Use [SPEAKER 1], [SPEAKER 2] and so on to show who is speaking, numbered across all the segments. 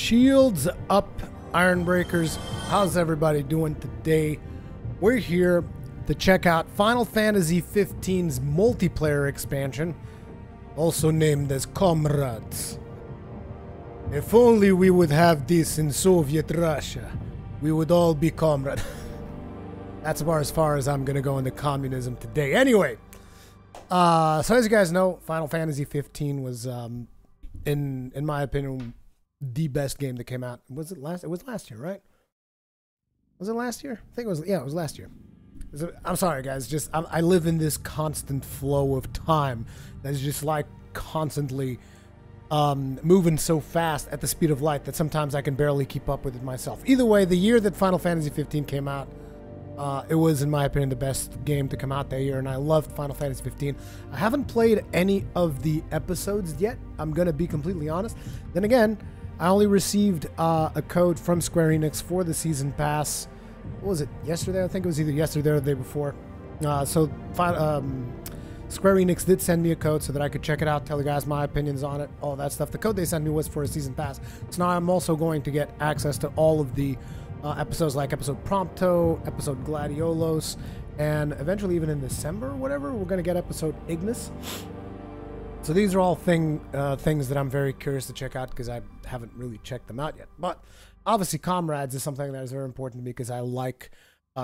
[SPEAKER 1] Shields up, Ironbreakers. How's everybody doing today? We're here to check out Final Fantasy XV's multiplayer expansion, also named as Comrades. If only we would have this in Soviet Russia, we would all be comrades. That's about as far as I'm gonna go into communism today. Anyway, so as you guys know, Final Fantasy 15 was, in my opinion, the best game that came out. Was it last? It was last year, right? Was it last year? I think it was. Yeah, it was last year. I'm sorry, guys. Just I live in this constant flow of time that is just like constantly moving so fast at the speed of light that sometimes I can barely keep up with it myself. Either way, the year that Final Fantasy 15 came out, it was, in my opinion, the best game to come out that year, and I loved Final Fantasy 15. I haven't played any of the episodes yet. I'm gonna be completely honest. Then again, I only received a code from Square Enix for the season pass. What was it? Yesterday? I think it was either yesterday or the day before. So Square Enix did send me a code so that I could check it out, tell you guys my opinions on it, all that stuff. The code they sent me was for a season pass. So now I'm also going to get access to all of the episodes, like episode Prompto, episode Gladiolos, and eventually even in December or whatever, we're going to get episode Ignis. So these are all things that I'm very curious to check out because I haven't really checked them out yet. But obviously Comrades is something that is very important to me because I like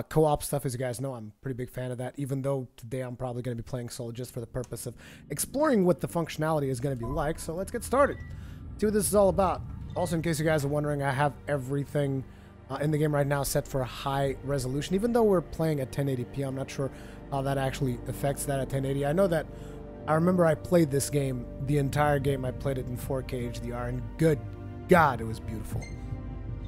[SPEAKER 1] co-op stuff. As you guys know, I'm a pretty big fan of that, even though today I'm probably going to be playing solo just for the purpose of exploring what the functionality is going to be like. So let's get started. See what this is all about. Also, in case you guys are wondering, I have everything in the game right now set for a high resolution. Even though we're playing at 1080p, I'm not sure how that actually affects that at 1080. I know that I remember I played this game, the entire game, I played it in 4K HDR, and good God, it was beautiful.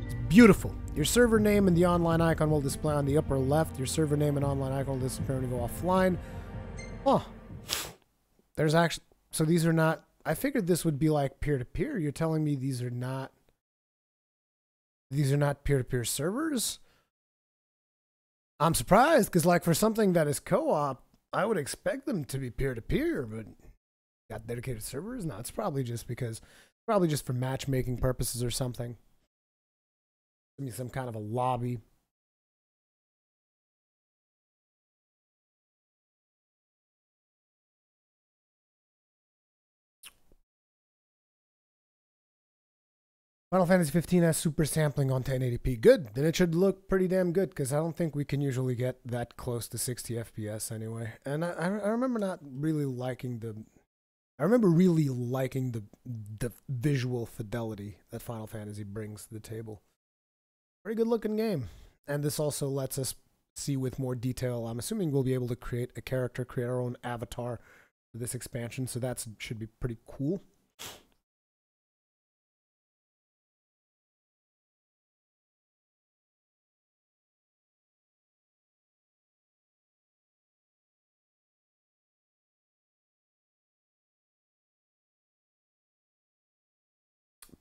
[SPEAKER 1] It's beautiful. Your server name and the online icon will display on the upper left. Your server name and online icon will display when you go offline. Oh, there's actually, so these are not, I figured this would be like peer-to-peer. You're telling me these are not peer-to-peer servers? I'm surprised, because like for something that is co-op, I would expect them to be peer-to-peer, but got dedicated servers? No, it's probably just because, probably just for matchmaking purposes or something. Give me some kind of a lobby. Final Fantasy 15 has super sampling on 1080p. Good. Then it should look pretty damn good, because I don't think we can usually get that close to 60 FPS anyway. And I remember not really liking the... I remember really liking the visual fidelity that Final Fantasy brings to the table. Very good looking game. And this also lets us see with more detail. I'm assuming we'll be able to create a character, create our own avatar for this expansion, so that should be pretty cool.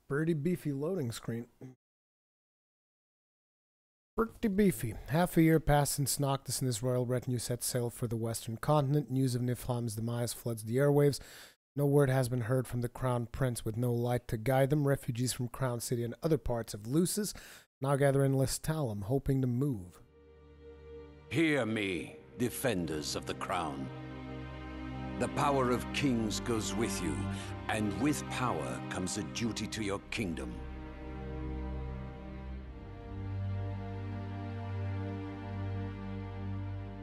[SPEAKER 1] Pretty beefy loading screen. Pretty beefy. Half a year passed since Noctis and his royal retinue set sail for the western continent. News of Niflheim's demise floods the airwaves. No word has been heard from the Crown Prince. With no light to guide them, refugees from Crown City and other parts of Lucis now gather in Listalum, hoping to move.
[SPEAKER 2] Hear me, defenders of the Crown. The power of kings goes with you, and with power comes a duty to your kingdom.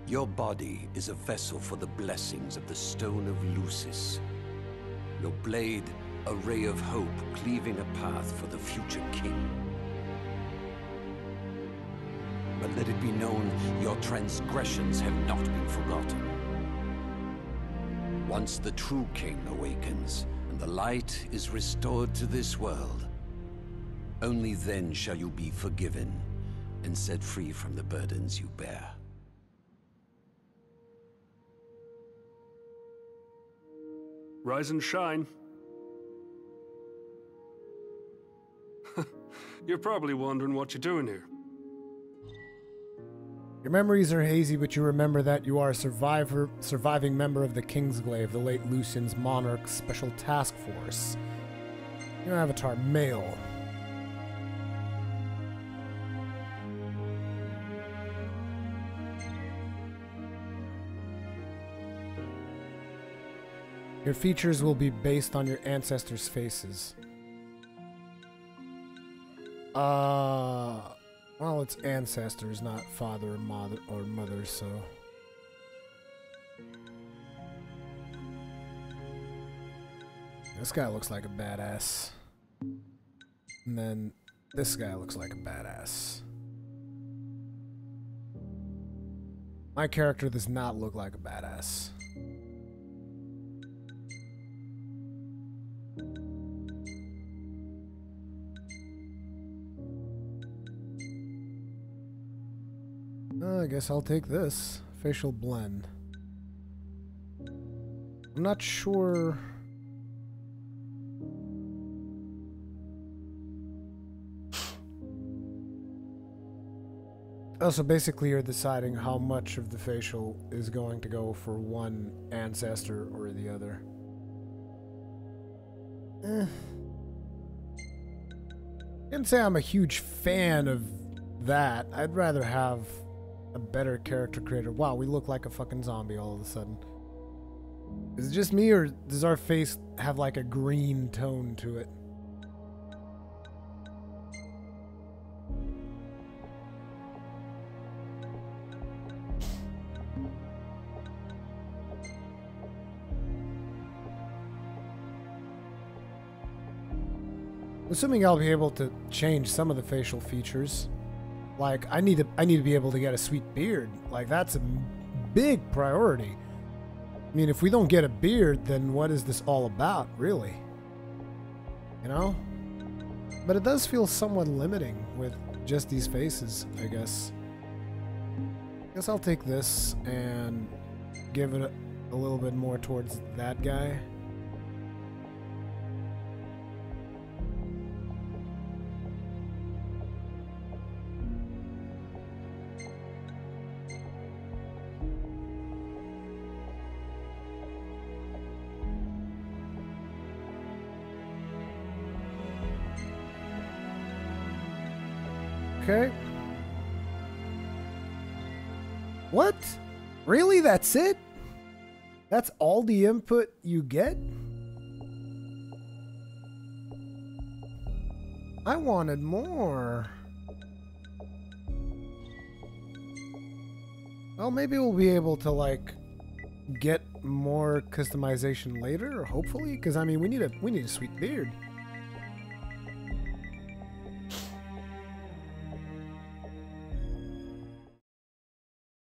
[SPEAKER 2] Your body is a vessel for the blessings of the Stone of Lucis. Your blade, a ray of hope cleaving a path for the future king. But let it be known, your transgressions have not been forgotten. Once the true king awakens, and the light is restored to this world, only then shall you be forgiven and set free from the burdens you bear.
[SPEAKER 3] Rise and shine. You're probably wondering what you're doing here.
[SPEAKER 1] Your memories are hazy, but you remember that you are a surviving member of the Kingsglaive, the late Lucian's monarch's special task force. Your avatar, male. Your features will be based on your ancestors' faces. Well, it's ancestors, not father or mother, so... This guy looks like a badass. And then this guy looks like a badass. My character does not look like a badass. I guess I'll take this. Facial blend. I'm not sure... Oh, so basically you're deciding how much of the facial is going to go for one ancestor or the other. Can't say I'm a huge fan of that. I'd rather have a better character creator. Wow, we look like a fucking zombie all of a sudden. Is it just me, or does our face have like a green tone to it? Assuming I'll be able to change some of the facial features. Like, I need to be able to get a sweet beard. Like, that's a big priority. I mean, if we don't get a beard, then what is this all about, really? You know? But it does feel somewhat limiting with just these faces, I guess. I guess I'll take this and give it a little bit more towards that guy. Okay. What? Really? That's it? That's all the input you get? I wanted more. Well, maybe we'll be able to, like, get more customization later, hopefully, because I mean, we need a sweet beard.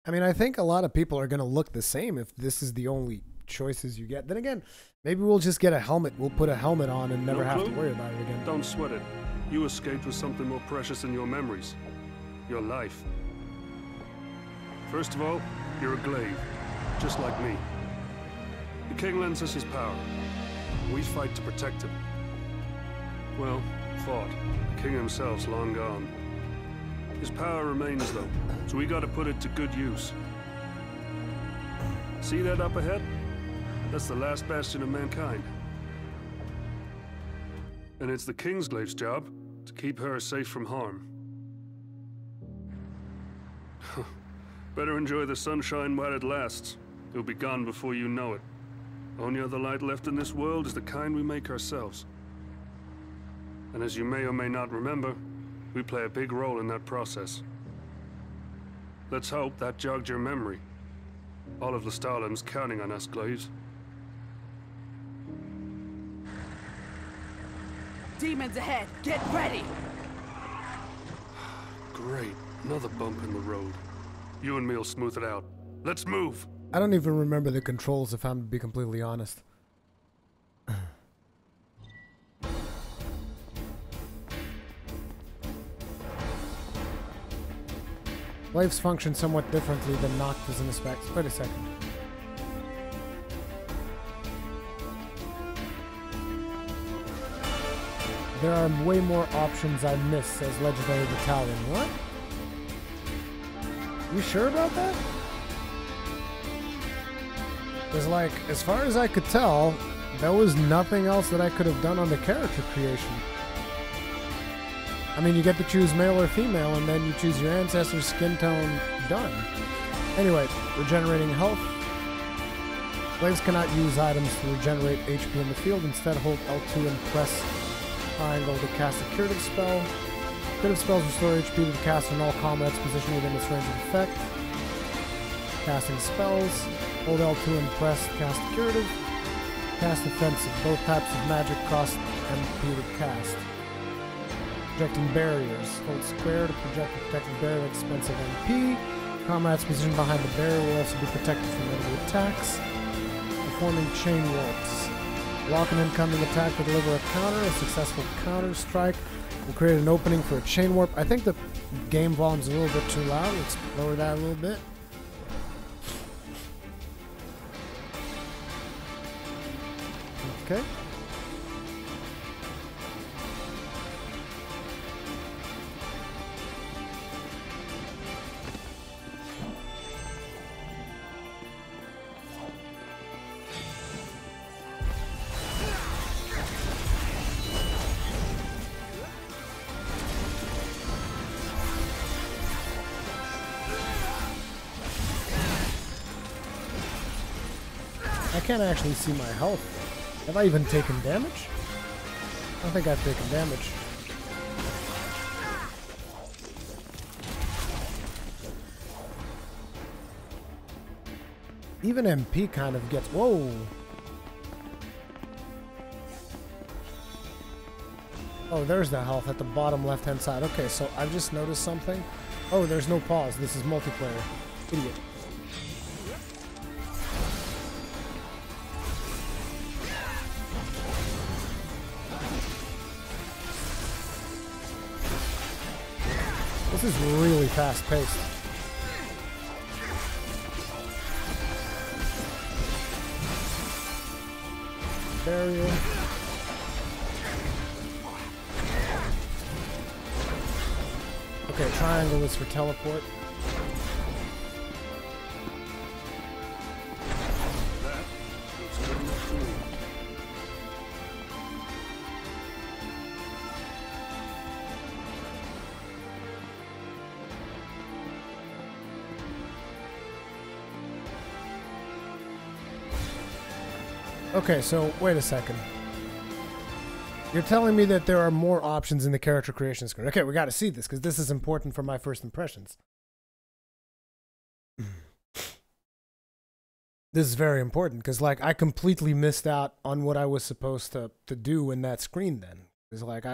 [SPEAKER 1] I mean, I think a lot of people are going to look the same if this is the only choices you get. Then again, maybe we'll just get a helmet. We'll put a helmet on and never have to worry about it again.
[SPEAKER 3] Don't sweat it. You escaped with something more precious than your memories. Your life. First of all, you're a glaive, just like me. The king lends us his power. We fight to protect him. Well, fought. The king himself's long gone. His power remains, though, so we gotta put it to good use. See that up ahead? That's the last bastion of mankind. And it's the Kingsglaive's job to keep her safe from harm. Better enjoy the sunshine while it lasts. It'll be gone before you know it. Only other light left in this world is the kind we make ourselves. And as you may or may not remember, we play a big role in that process. Let's hope that jogged your memory. All of Lestalen's counting on us, Glaives.
[SPEAKER 4] Demons ahead! Get ready!
[SPEAKER 3] Great. Another bump in the road. You and me'll smooth it out. Let's move!
[SPEAKER 1] I don't even remember the controls, if I'm to be completely honest. Glaives function somewhat differently than Noctis in aspects. Wait a second. There are way more options I miss, says Legendary Battalion. What? You sure about that? Because, like, as far as I could tell, there was nothing else that I could have done on the character creation. I mean, you get to choose male or female, and then you choose your ancestor's skin tone. Done. Anyway, regenerating health. Slaves cannot use items to regenerate HP in the field. Instead, hold L2 and press triangle to cast a curative spell. Curative spells restore HP to the caster in all comrades positioned within its range of effect. Casting spells. Hold L2 and press to cast curative. Cast offensive. Both types of magic cost MP to cast. Projecting barriers. Hold square to project a protected barrier at expensive MP. Comrades positioned behind the barrier will also be protected from enemy attacks. Performing chain warps. Block an incoming attack to deliver a counter. A successful counter strike will create an opening for a chain warp. I think the game volume's a little bit too loud. Let's lower that a little bit. Okay. I can't actually see my health. Have I even taken damage? I don't think I've taken damage. Even MP kind of gets... Whoa! Oh, there's the health at the bottom left-hand side. Okay, so I've just noticed something. Oh, there's no pause. This is multiplayer. Idiot. This is really fast-paced. Barrier. Okay, triangle is for teleport. Okay, so wait a second. You're telling me that there are more options in the character creation screen. Okay, we got to see this because this is important for my first impressions. This is very important because, like, I completely missed out on what I was supposed to do in that screen. Then it's like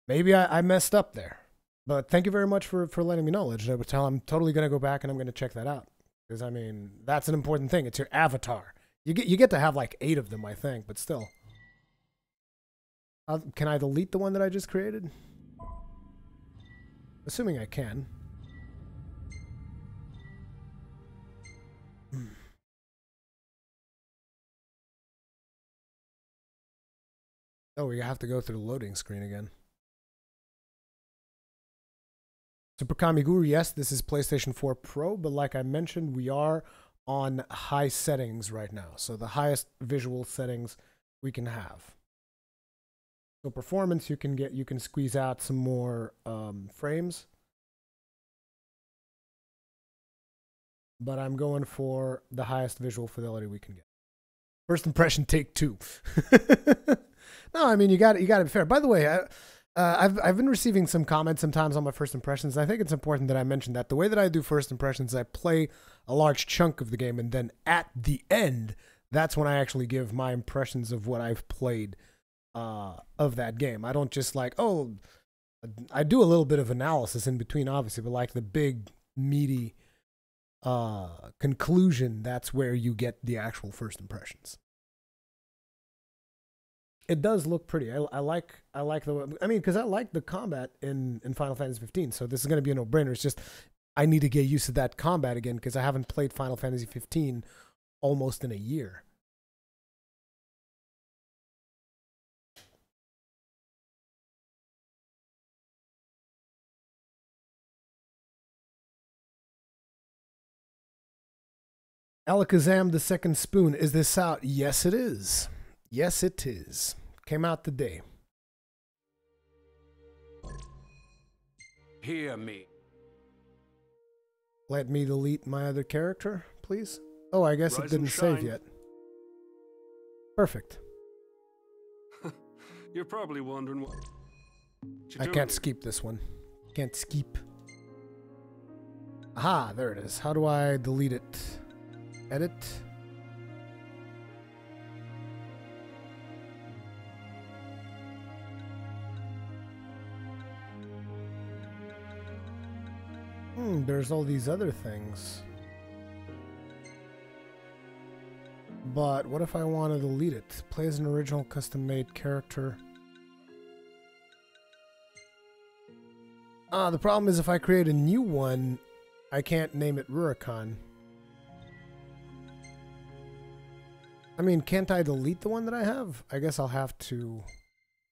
[SPEAKER 1] maybe I messed up there. But thank you very much for letting me know, Legendary Battelle. I'm totally gonna go back and I'm gonna check that out because I mean that's an important thing. It's your avatar. You get to have like 8 of them, I think, but still. Can I delete the one that I just created? Assuming I can. Oh, we have to go through the loading screen again. Super Kamiguru, yes, this is PlayStation 4 Pro, but like I mentioned, we are on high settings right now. So the highest visual settings we can have. So performance, you can squeeze out some more frames. But I'm going for the highest visual fidelity we can get. First impression, take 2. No, I mean you got to be fair. By the way, I've been receiving some comments sometimes on my first impressions. I think it's important that I mention that the way that I do first impressions, I play a large chunk of the game, and then at the end, that's when I actually give my impressions of what I've played of that game. I don't just like, oh, I do a little bit of analysis in between, obviously, but like the big meaty conclusion, that's where you get the actual first impressions. It does look pretty. I like the. I mean, because I like the combat in Final Fantasy 15. So this is going to be a no-brainer. It's just I need to get used to that combat again because I haven't played Final Fantasy 15 almost in a year. Alakazam the Second Spoon. Is this out? Yes, it is. Yes, it is. Came out today.
[SPEAKER 2] Hear me.
[SPEAKER 1] Let me delete my other character, please. Oh, I guess it
[SPEAKER 3] Rise and
[SPEAKER 1] didn't save
[SPEAKER 3] shine.
[SPEAKER 1] yet. Perfect.
[SPEAKER 3] You're probably wondering what you
[SPEAKER 1] I
[SPEAKER 3] doing
[SPEAKER 1] can't
[SPEAKER 3] here?
[SPEAKER 1] skip this one. Can't skip. Aha, there it is. How do I delete it? Edit. There's all these other things. But what if I want to delete it? Play as an original custom-made character. The problem is if I create a new one, I can't name it Rurikon. I mean, can't I delete the one that I have? I guess I'll have to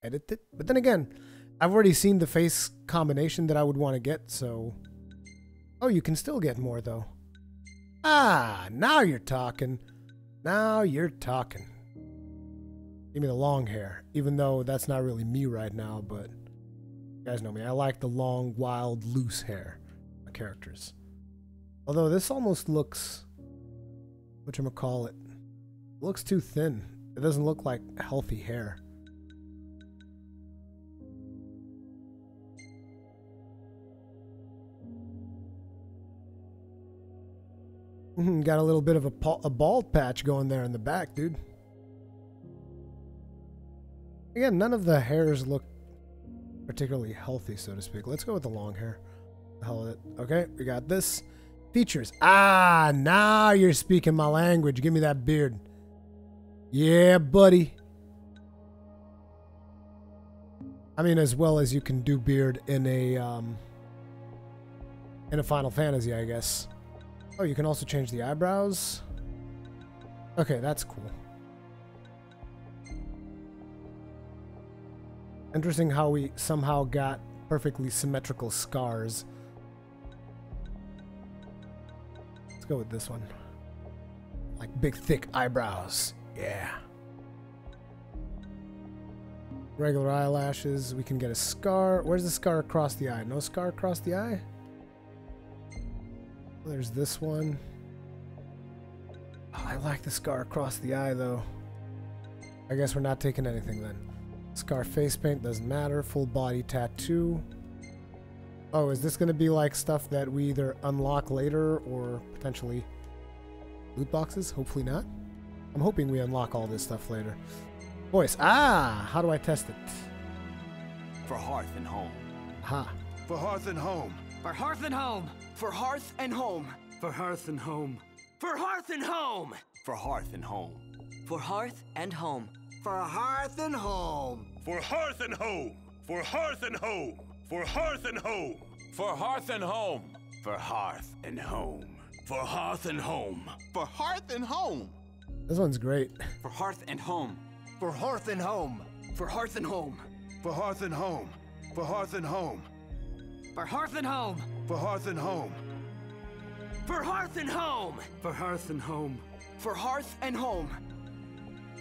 [SPEAKER 1] edit it. But then again, I've already seen the face combination that I would want to get, so... Oh, you can still get more, though. Ah, now you're talking. Now you're talking. Give me the long hair, even though that's not really me right now, but you guys know me. I like the long, wild, loose hair. My characters. Although this almost looks... whatchamacallit. Looks too thin. It doesn't look like healthy hair. Got a little bit of a bald patch going there in the back, dude. Again, none of the hairs look particularly healthy, so to speak. Let's go with the long hair. The hell with it. Okay, we got this. Features. Ah, now you're speaking my language. Give me that beard. Yeah, buddy. I mean, as well as you can do beard in a Final Fantasy, I guess. Oh, you can also change the eyebrows. Okay, that's cool. Interesting how we somehow got perfectly symmetrical scars. Let's go with this one. Like big, thick eyebrows. Yeah. Regular eyelashes. We can get a scar. Where's the scar across the eye? No scar across the eye? There's this one. Oh, I like the scar across the eye, though. I guess we're not taking anything then. Scar face paint, doesn't matter. Full body tattoo. Oh, is this going to be like stuff that we either unlock later or potentially loot boxes? Hopefully not. I'm hoping we unlock all this stuff later. Voice. Ah! How do I test it?
[SPEAKER 5] For hearth and home.
[SPEAKER 1] Ha.
[SPEAKER 5] For hearth and home.
[SPEAKER 4] For hearth and home.
[SPEAKER 5] For hearth and home.
[SPEAKER 3] For hearth and home.
[SPEAKER 4] For hearth and home.
[SPEAKER 5] For hearth and home.
[SPEAKER 4] For hearth and home.
[SPEAKER 5] For hearth and home.
[SPEAKER 6] For hearth and home. For hearth and home. For hearth and home. For hearth and home.
[SPEAKER 5] For hearth and home.
[SPEAKER 6] For hearth and home.
[SPEAKER 5] For hearth and home.
[SPEAKER 1] This one's great.
[SPEAKER 5] For hearth and home. For hearth and home.
[SPEAKER 4] For hearth and home.
[SPEAKER 5] For hearth and home. For hearth and home.
[SPEAKER 4] For hearth and home.
[SPEAKER 5] For hearth and home.
[SPEAKER 4] For hearth and home.
[SPEAKER 3] For hearth and home.
[SPEAKER 5] For hearth and home.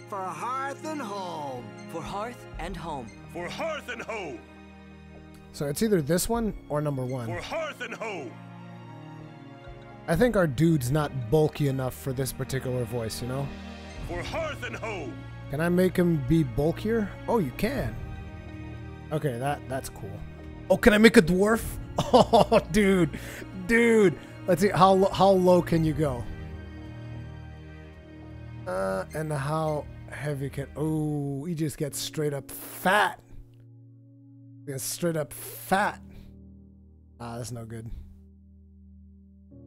[SPEAKER 5] For hearth and home.
[SPEAKER 4] For hearth and home.
[SPEAKER 6] For hearth and home.
[SPEAKER 1] So it's either this one or number one.
[SPEAKER 6] For hearth and home.
[SPEAKER 1] I think our dude's not bulky enough for this particular voice, you know?
[SPEAKER 6] For hearth and home.
[SPEAKER 1] Can I make him be bulkier? Oh, you can. Okay, that's cool. Oh, can I make a dwarf? Oh, dude. Dude. Let's see. How low can you go? And how heavy can... Oh, he just gets straight up fat. He gets straight up fat. Ah, that's no good.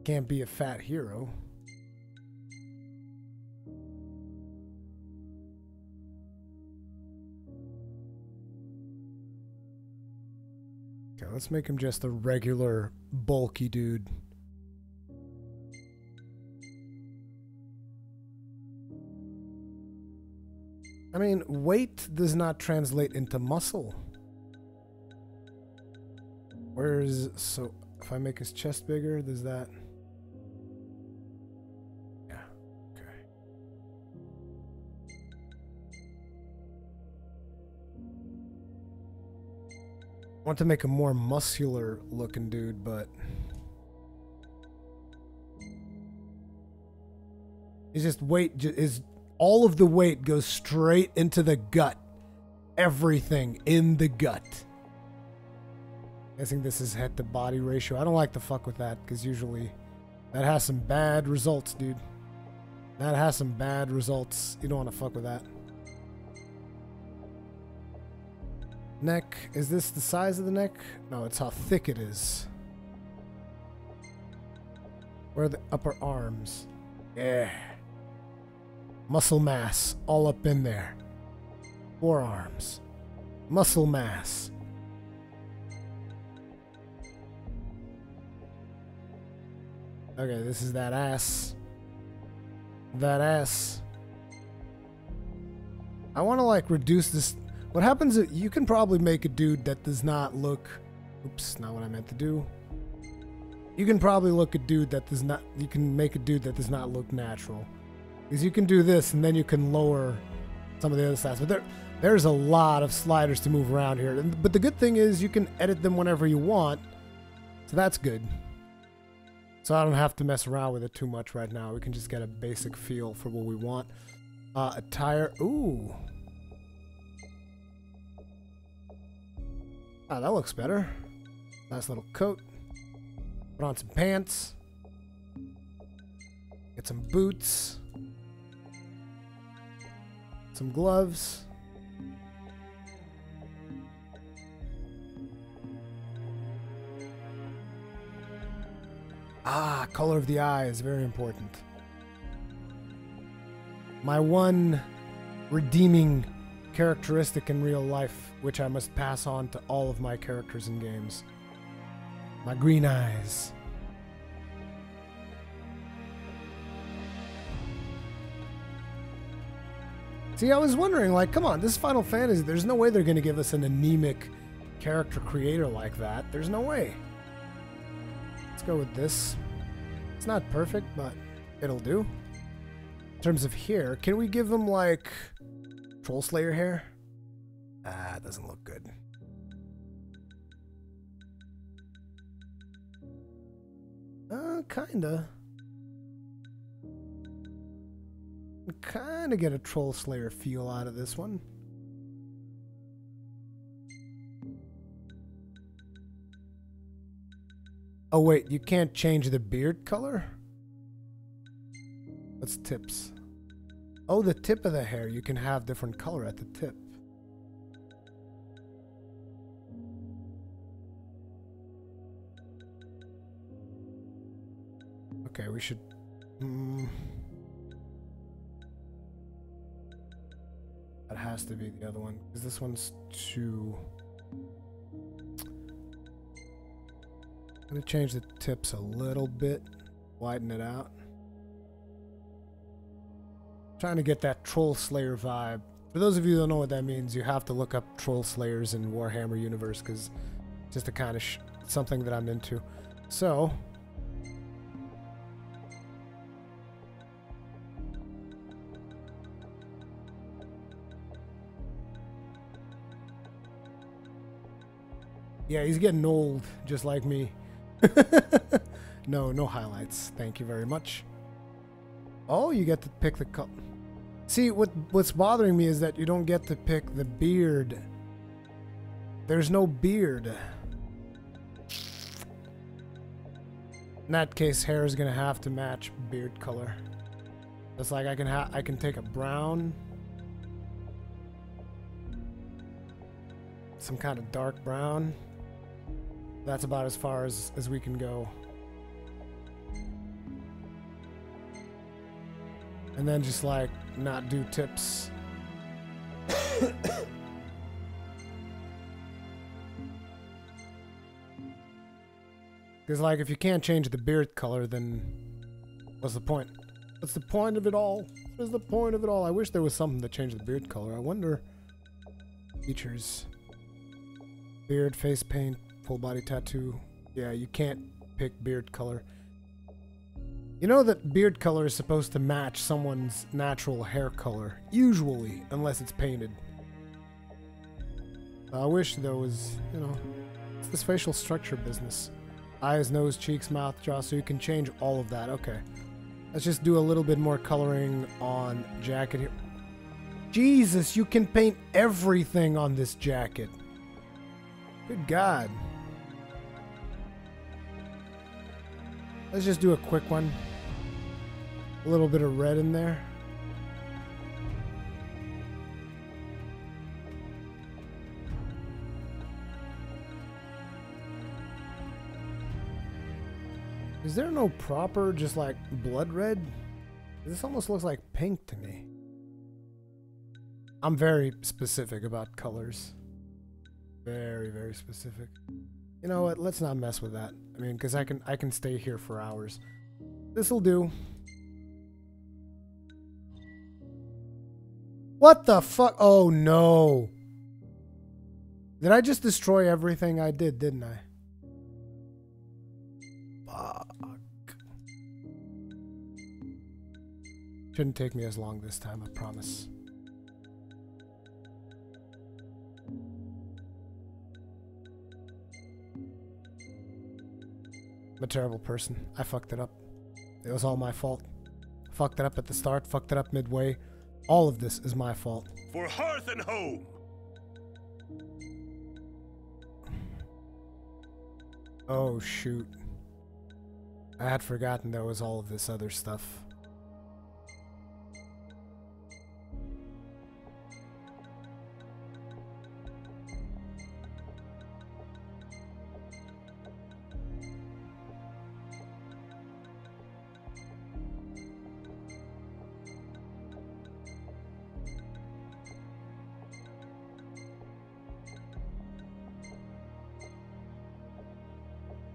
[SPEAKER 1] Can't be a fat hero. Okay, let's make him just a regular bulky dude. I mean, weight does not translate into muscle. So if I make his chest bigger, does that... Yeah, okay. I want to make a more muscular looking dude, but... It's just weight is all of the weight goes straight into the gut. Everything in the gut. I think this is head to body ratio. I don't like to fuck with that because usually that has some bad results, dude. That has some bad results. You don't want to fuck with that. Neck. Is this the size of the neck? No, it's how thick it is. Where are the upper arms? Yeah. Muscle mass all up in there. Forearms. Muscle mass. Okay, this is that ass. That ass. I want to like reduce this. What happens is you can probably make a dude that does not look. Oops, not what I meant to do. You can probably look a dude that does not. You can make a dude that does not look natural. Because you can do this and then you can lower some of the other stats. But there's a lot of sliders to move around here. But the good thing is you can edit them whenever you want. So that's good. So I don't have to mess around with it too much right now. We can just get a basic feel for what we want. Attire. Ooh. Ah, that looks better. Nice little coat. Put on some pants. Get some boots. Some gloves. Ah, color of the eye is very important. My one redeeming characteristic in real life, which I must pass on to all of my characters in games. My green eyes. See, I was wondering, like, come on, this is Final Fantasy. There's no way they're going to give us an anemic character creator like that. There's no way. Let's go with this. It's not perfect, but it'll do. In terms of hair, can we give him, like, Troll Slayer hair? Ah, it doesn't look good. Kinda. Kinda get a Troll Slayer feel out of this one. Oh wait, you can't change the beard color? What's tips? Oh, the tip of the hair. You can have different color at the tip. Okay, we should... That has to be the other one, because this one's too... I'm going to change the tips a little bit, widen it out. Trying to get that Troll Slayer vibe. For those of you who don't know what that means, you have to look up Troll Slayers in Warhammer universe, because it's just a kind of something that I'm into. So... yeah, he's getting old, just like me. No highlights. Thank you very much. Oh, you get to pick the color. See, what's bothering me is that you don't get to pick the beard. There's no beard. In that case, hair is gonna have to match beard color. It's like I can take a brown, some kind of dark brown. That's about as far as we can go. And then just like not do tips. Because like if you can't change the beard color, then what's the point? What's the point of it all? What is the point of it all? I wish there was something to change the beard color. I wonder. Features. Beard, face paint, full body tattoo. Yeah, you can't pick beard color. You know that beard color is supposed to match someone's natural hair color, usually, unless it's painted. I wish there was, you know, it's this facial structure business. Eyes, nose, cheeks, mouth, jaw, so you can change all of that. Okay. Let's just do a little bit more coloring on jacket here. Jesus, you can paint everything on this jacket. Good God. Let's just do a quick one. A little bit of red in there. Is there no proper, just like blood red? This almost looks like pink to me. I'm very specific about colors. Very, very specific. You know what? Let's not mess with that. I mean, because I can stay here for hours. This'll do. What the fuck? Oh no. Did I just destroy everything I did, didn't I? Fuck. Shouldn't take me as long this time, I promise. I'm a terrible person. I fucked it up. It was all my fault. Fucked it up at the start, fucked it up midway. All of this is my fault.
[SPEAKER 6] For hearth and home!
[SPEAKER 1] Oh shoot. I had forgotten there was all of this other stuff.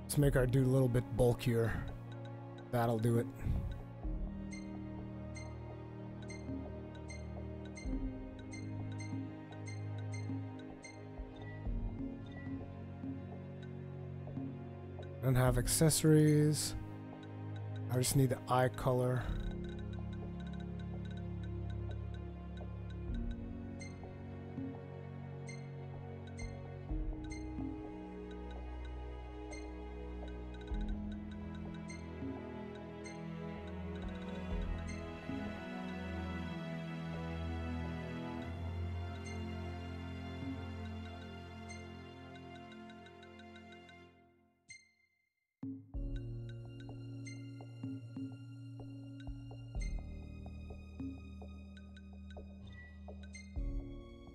[SPEAKER 1] Let's make our dude a little bit bulkier. That'll do it. Don't have accessories. I just need the eye color.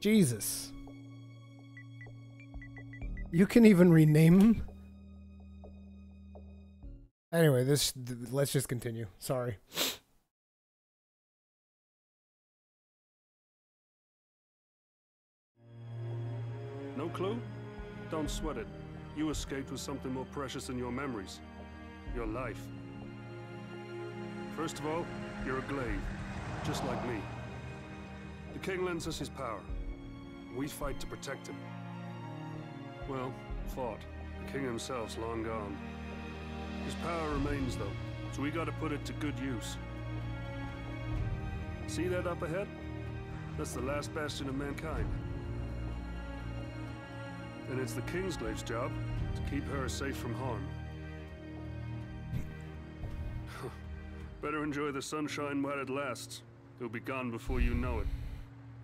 [SPEAKER 1] Jesus. You can even rename him? Anyway, let's just continue. Sorry.
[SPEAKER 3] No clue? Don't sweat it. You escaped with something more precious than your memories. Your life. First of all, you're a glaive, just like me. The king lends us his power. We fight to protect him. Well, fought. The king himself's long gone. His power remains, though, so we gotta put it to good use. See that up ahead? That's the last bastion of mankind. And it's the Kingslave's job to keep her safe from harm. Better enjoy the sunshine while it lasts. It'll be gone before you know it.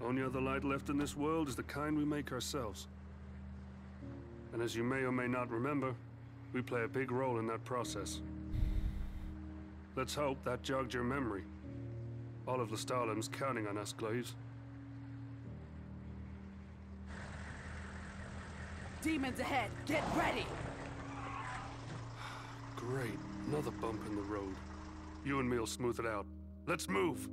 [SPEAKER 3] Only other light left in this world is the kind we make ourselves. And as you may or may not remember, we play a big role in that process. Let's hope that jogged your memory. All of Lestalim's counting on us, Glaives.
[SPEAKER 4] Demons ahead! Get ready!
[SPEAKER 3] Great. Another bump in the road. You and me'll smooth it out. Let's move!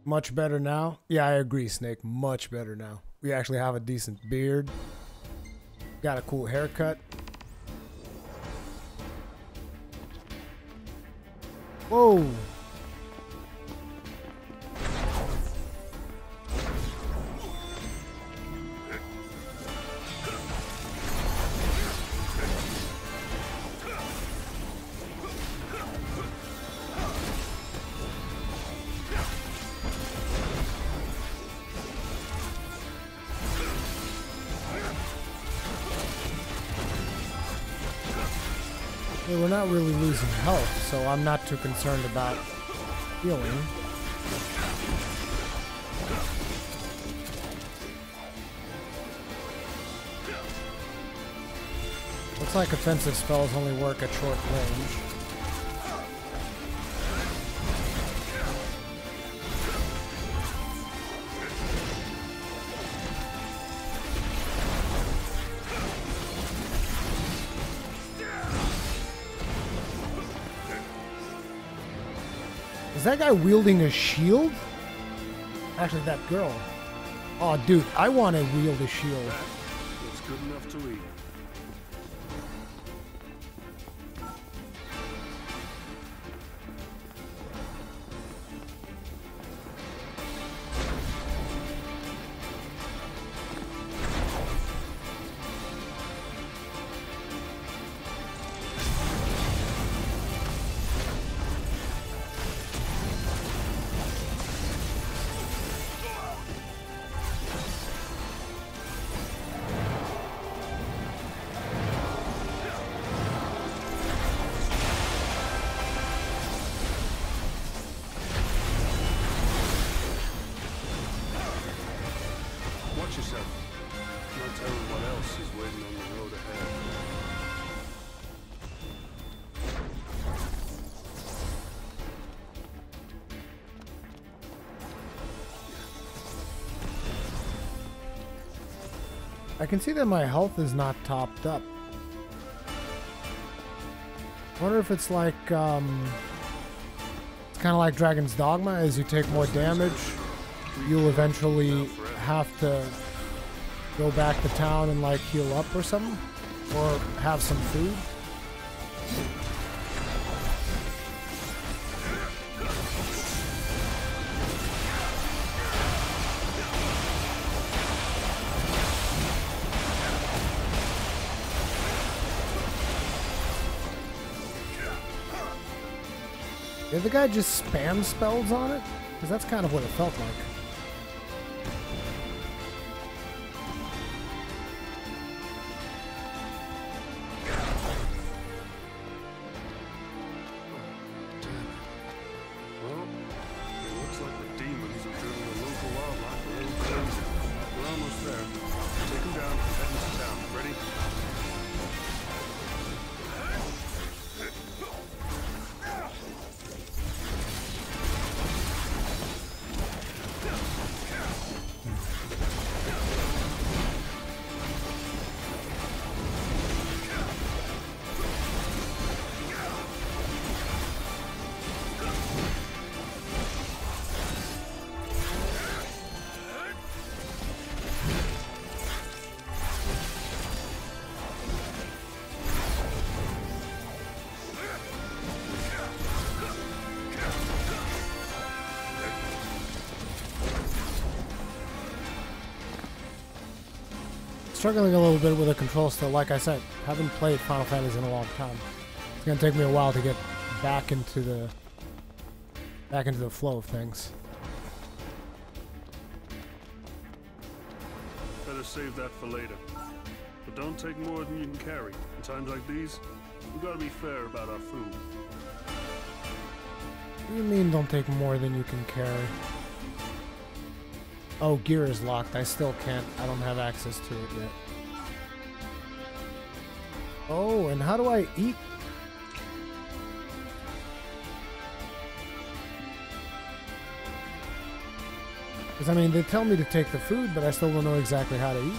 [SPEAKER 1] Much better now? Yeah, I agree, Snake. Much better now. We actually have a decent beard. Got a cool haircut. Whoa! Yeah, we're not really losing health, so I'm not too concerned about healing. Looks like offensive spells only work at short range. Is that guy wielding a shield? Actually, that girl. Oh, dude, I want to wield a shield.
[SPEAKER 3] Looks good enough to eat. Watch yourself. Not telling what else is waiting on the road ahead.
[SPEAKER 1] I can see that my health is not topped up. I wonder if it's like, it's kind of like Dragon's Dogma. As you take more damage, you'll eventually have to go back to town and like heal up or something, or have some food. Did the guy just spam spells on it? Because that's kind of what it felt like.
[SPEAKER 3] Well, it looks like the demons have driven the local wildlife a little crazy. We're almost there. Take them down, head into town. Ready?
[SPEAKER 1] Struggling a little bit with the control still. Like I said, haven't played Final Fantasy in a long time. It's gonna take me a while to get back into the flow of things.
[SPEAKER 3] Better save that for later. But don't take more than you can carry. In times like these, we gotta be fair about our food.
[SPEAKER 1] What do you mean don't take more than you can carry? Oh, gear is locked. I still can't. I don't have access to it yet. Oh, and how do I eat? Because, I mean, they tell me to take the food, but I still don't know exactly how to eat.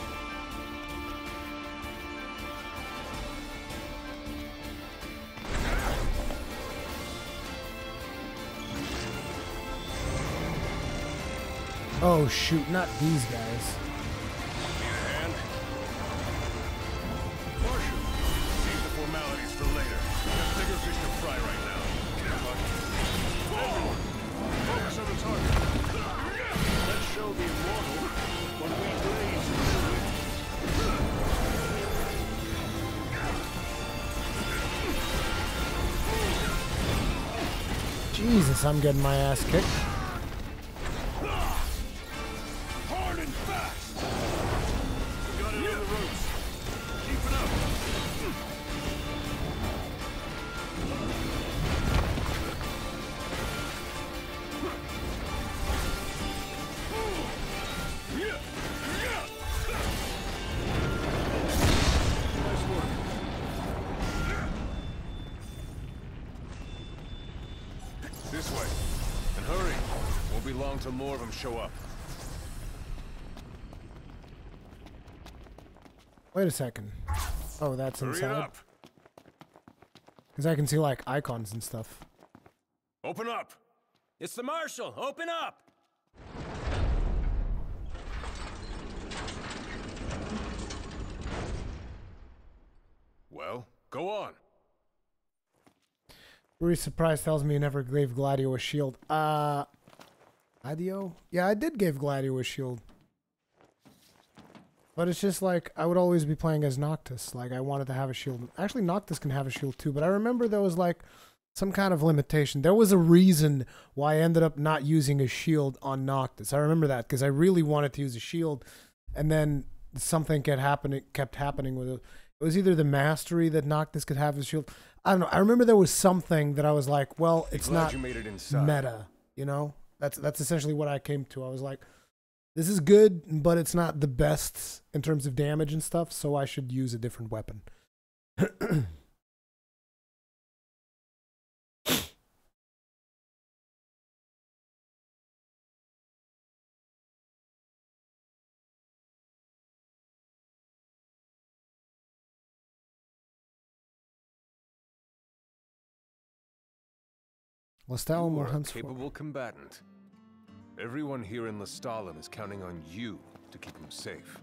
[SPEAKER 1] Oh shoot, not these guys.
[SPEAKER 6] Need a hand? Marshal, save the formalities for later. Got bigger fish to fry right now.
[SPEAKER 3] Everyone, focus on the target. Let's show the immortal what we blaze with.
[SPEAKER 1] Jesus, I'm getting my ass kicked.
[SPEAKER 6] this way. And hurry. Won't be long till more of them show up.
[SPEAKER 1] Wait a second. Oh, that's
[SPEAKER 6] Hurry it
[SPEAKER 1] inside.
[SPEAKER 6] up.
[SPEAKER 1] Because I can see, like, icons and stuff.
[SPEAKER 6] Open up.
[SPEAKER 7] It's the Marshal! Open up!
[SPEAKER 6] Well, go on.
[SPEAKER 1] Rui's surprise tells me you never gave Gladio a shield. Gladio? Yeah, I did give Gladio a shield. But it's just like, I would always be playing as Noctis. Like, I wanted to have a shield. Actually, Noctis can have a shield too, but I remember there was like some kind of limitation. There was a reason why I ended up not using a shield on Noctis. I remember that, because I really wanted to use a shield, and then something kept happening with it. It was either the mastery that Noctis could have a shield. I don't know. I remember there was something that I was like, well, it's not
[SPEAKER 6] you made it inside.
[SPEAKER 1] meta, you know? That's essentially what I came to. I was like, this is good, but it's not the best in terms of damage and stuff, so I should use a different weapon. Lestalem
[SPEAKER 6] You
[SPEAKER 1] will
[SPEAKER 6] are a
[SPEAKER 1] hunt for.
[SPEAKER 6] capable combatant. Everyone here in Lestalem is counting on you to keep them safe.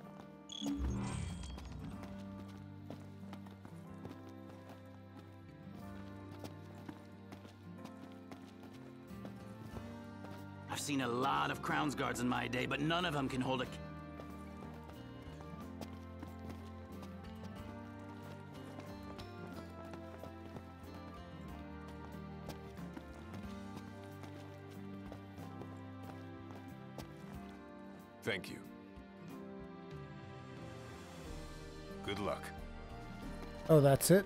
[SPEAKER 7] I've seen a lot of Crown's Guards in my day, but none of them can hold a...
[SPEAKER 6] Thank you. Good luck.
[SPEAKER 1] Oh, that's it?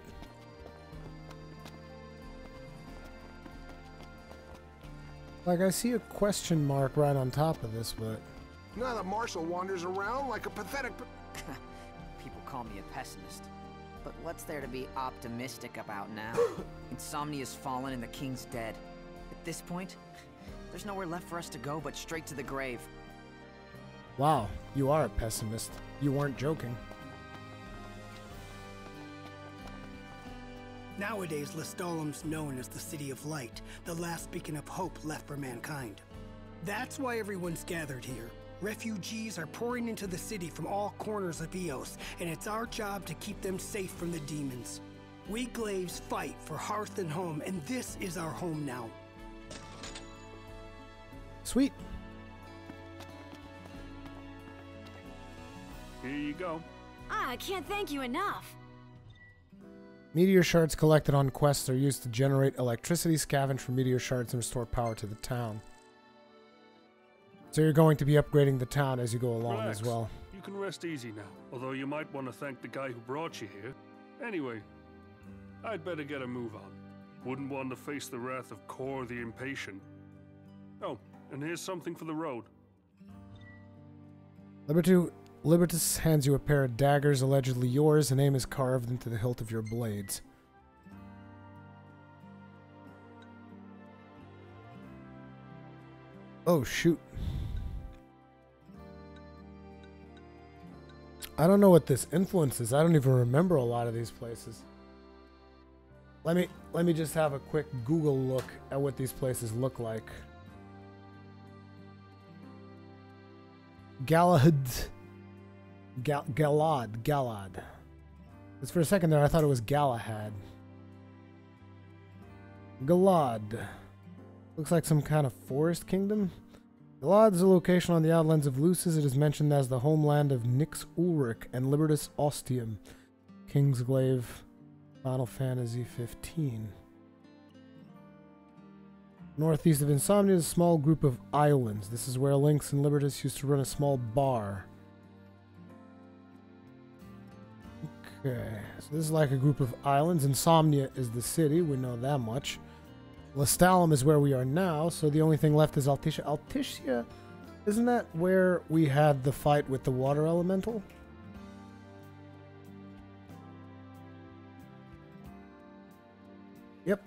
[SPEAKER 1] Like, I see a question mark right on top of this, but...
[SPEAKER 5] Now the Marshal wanders around like a pathetic...
[SPEAKER 8] People call me a pessimist. But what's there to be optimistic about now? Insomnia's fallen and the King's dead. At this point, there's nowhere left for us to go but straight to the grave.
[SPEAKER 1] Wow, you are a pessimist. You weren't joking.
[SPEAKER 9] Nowadays, Lestalem's known as the City of Light, the last beacon of hope left for mankind. That's why everyone's gathered here. Refugees are pouring into the city from all corners of Eos, and it's our job to keep them safe from the demons. We Glaives fight for hearth and home, and this is our home now.
[SPEAKER 1] Sweet.
[SPEAKER 3] Here you go.
[SPEAKER 10] I can't thank you enough.
[SPEAKER 1] Meteor shards collected on quests are used to generate electricity, scavenge for meteor shards, and restore power to the town. So you're going to be upgrading the town as you go along
[SPEAKER 3] Relax.
[SPEAKER 1] as well.
[SPEAKER 3] You can rest easy now, although you might want to thank the guy who brought you here. Anyway, I'd better get a move on. Wouldn't want to face the wrath of Kor the Impatient. Oh, and here's something for the road.
[SPEAKER 1] Libertas hands you a pair of daggers, allegedly yours. A name is carved into the hilt of your blades. Oh, shoot. I don't know what this influence is. I don't even remember a lot of these places. Let me just have a quick Google look at what these places look like. Galad. Just for a second there, I thought it was Galahad. Galad. Looks like some kind of forest kingdom. Galad is a location on the Outlands of Lucis. It is mentioned as the homeland of Nix Ulrich and Libertas Ostium. Kingsglaive, Final Fantasy 15. Northeast of Insomnia is a small group of islands. This is where Lynx and Libertas used to run a small bar. Okay, so this is like a group of islands. Insomnia is the city, we know that much. Lestalem is where we are now, so the only thing left is Alticia. Alticia, isn't that where we had the fight with the water elemental? Yep,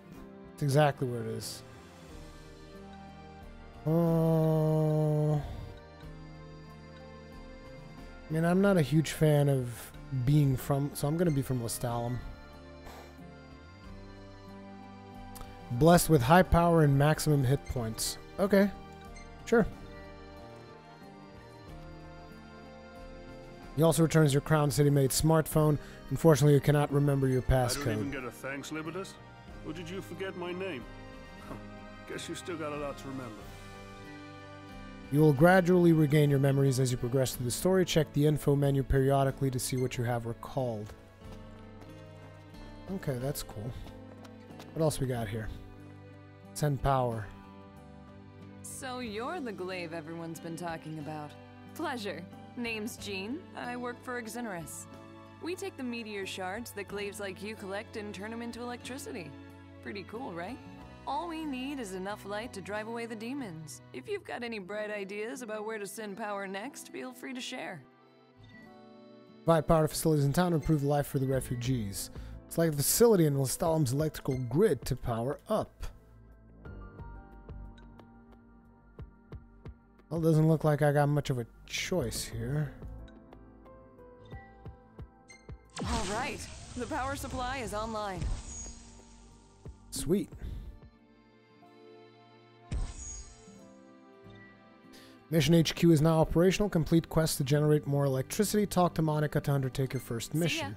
[SPEAKER 1] that's exactly where it is. I mean, I'm not a huge fan of being from, so I'm going to be from Lestalem. Blessed with high power and maximum hit points. Okay, sure. He also returns your Crown City made smartphone. Unfortunately, you cannot remember your
[SPEAKER 3] I
[SPEAKER 1] passcode.
[SPEAKER 3] don't even get a thanks, Libidus? Or did you forget my name? Guess you still got a lot to remember.
[SPEAKER 1] You will gradually regain your memories as you progress through the story. Check the info menu periodically to see what you have recalled. Okay, that's cool. What else we got here? Send power.
[SPEAKER 11] So you're the glaive everyone's been talking about. Pleasure. Name's Jean. I work for Exonerus. We take the meteor shards that glaives like you collect and turn them into electricity. Pretty cool, right? All we need is enough light to drive away the demons. If you've got any bright ideas about where to send power next, feel free to share.
[SPEAKER 1] Provide power to facilities in town to improve life for the refugees. It's like a facility in Lestalem's electrical grid to power up. Well, it doesn't look like I got much of a choice here.
[SPEAKER 11] All right, the power supply is online.
[SPEAKER 1] Sweet. Mission HQ is now operational. Complete quests to generate more electricity. Talk to Monica to undertake your first mission.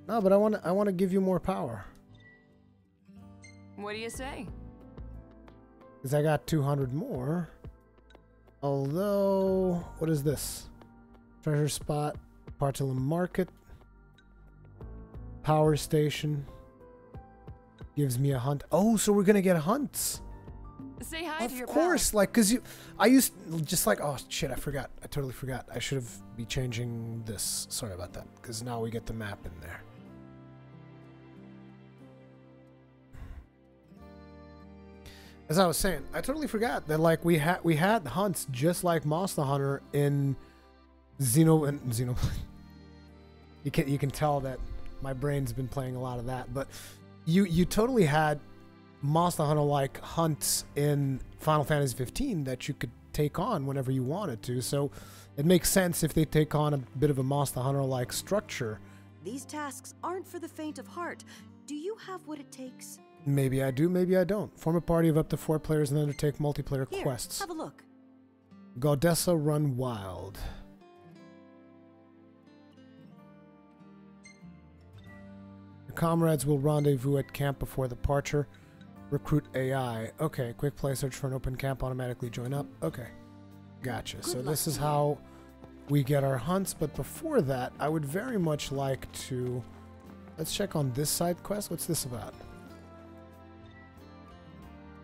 [SPEAKER 1] No, but I want to give you more power.
[SPEAKER 11] What do you say?
[SPEAKER 1] Because I got 200 more. Although, what is this? Treasure spot, Partilum Market, power station. Gives me a hunt. Oh, so we're gonna get hunts.
[SPEAKER 11] Say hi to your
[SPEAKER 1] Of course, like, cause I used just like, oh shit, I forgot. I totally forgot. I should have be changing this. Sorry about that. Cause now we get the map in there. As I was saying, I totally forgot that like we had hunts just like Monster Hunter in Xenoblade. You can tell that my brain's been playing a lot of that, but you totally had Monster Hunter like hunts in Final Fantasy 15 that you could take on whenever you wanted to. So it makes sense if they take on a bit of a Monster Hunter like structure.
[SPEAKER 12] These tasks aren't for the faint of heart. Do you have what it takes?
[SPEAKER 1] Maybe I do, maybe I don't. Form a party of up to 4 players and undertake multiplayer
[SPEAKER 12] Here,
[SPEAKER 1] quests.
[SPEAKER 12] have a look.
[SPEAKER 1] Gaudessa Run Wild. Your comrades will rendezvous at camp before departure. Recruit AI. Okay, quick play search for an open camp, automatically join up. Okay, gotcha.
[SPEAKER 12] Good
[SPEAKER 1] So
[SPEAKER 12] luck
[SPEAKER 1] this is
[SPEAKER 12] to you.
[SPEAKER 1] how we get our hunts, but before that, I would very much like to... Let's check on this side quest. What's this about?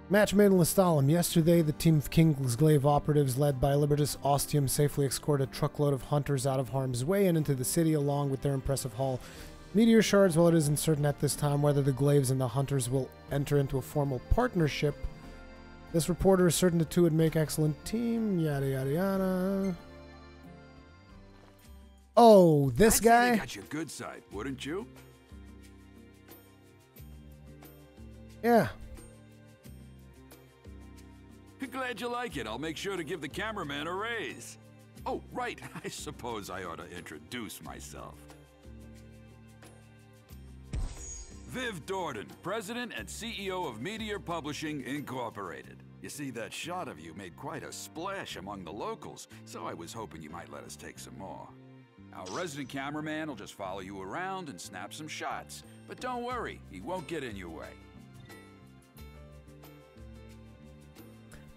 [SPEAKER 1] Match made in Lestalem. Yesterday, the team of Kingsglaive operatives led by Libertus Ostium safely escorted a truckload of hunters out of harm's way and into the city along with their impressive haul. Meteor shards, while it is uncertain at this time whether the Glaives and the hunters will enter into a formal partnership, this reporter is certain the two would make excellent team, yada yada yada. Oh, this guy?
[SPEAKER 13] They got your good side, wouldn't you?
[SPEAKER 1] Yeah.
[SPEAKER 13] Glad you like it. I'll make sure to give the cameraman a raise. Oh, right. I suppose I ought to introduce myself. Viv Dordan, President and CEO of Meteor Publishing, Incorporated. You see, that shot of you made quite a splash among the locals, so I was hoping you might let us take some more. Our resident cameraman will just follow you around and snap some shots. But don't worry, he won't get in your way.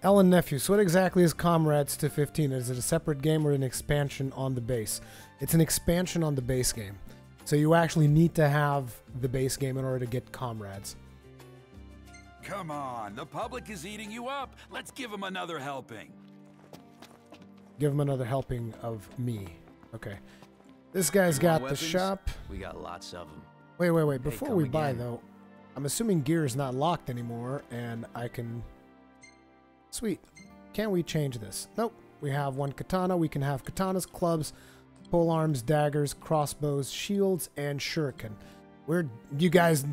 [SPEAKER 1] Ellen Nephew, so what exactly is Comrades to 15? Is it a separate game or an expansion on the base? It's an expansion on the base game. So you actually need to have the base game in order to get Comrades.
[SPEAKER 13] Come on, the public is eating you up. Let's give them another helping.
[SPEAKER 1] Give him another helping of me. Okay. This guy's got the shop.
[SPEAKER 7] We got lots of them.
[SPEAKER 1] Wait. Before we buy,
[SPEAKER 7] again.
[SPEAKER 1] though, I'm assuming gear is not locked anymore, and I can... Sweet. Can we change this? Nope. We have one katana. We can have katanas, clubs, polearms, daggers, crossbows, shields, and shuriken. You guys...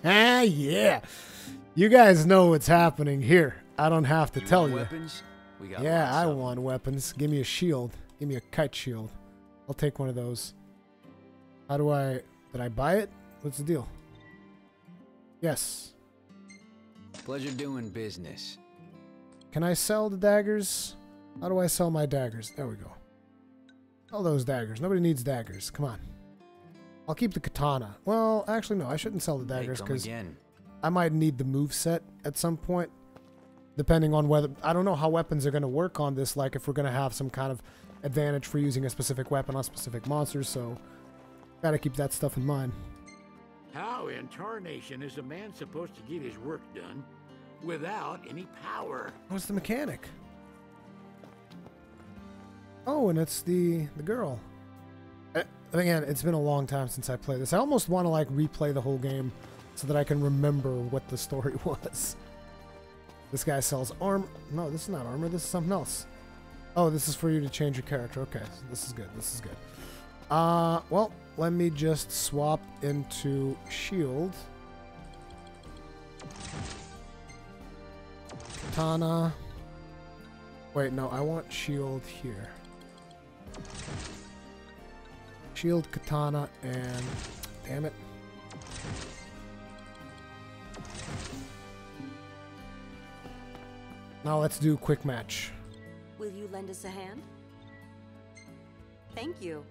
[SPEAKER 1] yeah! You guys know what's happening here. I don't have to tell you.
[SPEAKER 14] Weapons? We got
[SPEAKER 1] Yeah, I
[SPEAKER 14] lots of
[SPEAKER 1] want weapons. Give me a shield. Give me a kite shield. I'll take one of those. How do I... Did I buy it? What's the deal? Yes.
[SPEAKER 14] Pleasure doing business.
[SPEAKER 1] Can I sell the daggers? How do I sell my daggers? There we go. Sell those daggers. Nobody needs daggers. Come on. I'll keep the katana. Well, actually, no. I shouldn't sell the daggers because I might need the move set at some point. Depending on whether... I don't know how weapons are going to work on this. Like, if we're going to have some kind of advantage for using a specific weapon on specific monsters. So, gotta keep that stuff in mind.
[SPEAKER 15] How in tarnation is a man supposed to get his work done without any power?
[SPEAKER 1] What's the mechanic? Oh, and it's the girl. Again, it's been a long time since I played this. I almost want to like replay the whole game so that I can remember what the story was. This guy sells armor. No, this is not armor. This is something else. Oh, this is for you to change your character. Okay, so this is good. This is good. Well, let me just swap into shield. Katana. Wait, no, I want shield here. Shield, katana, and... Damn it. Now let's do quick match.
[SPEAKER 12] Will you lend us a hand? Thank you.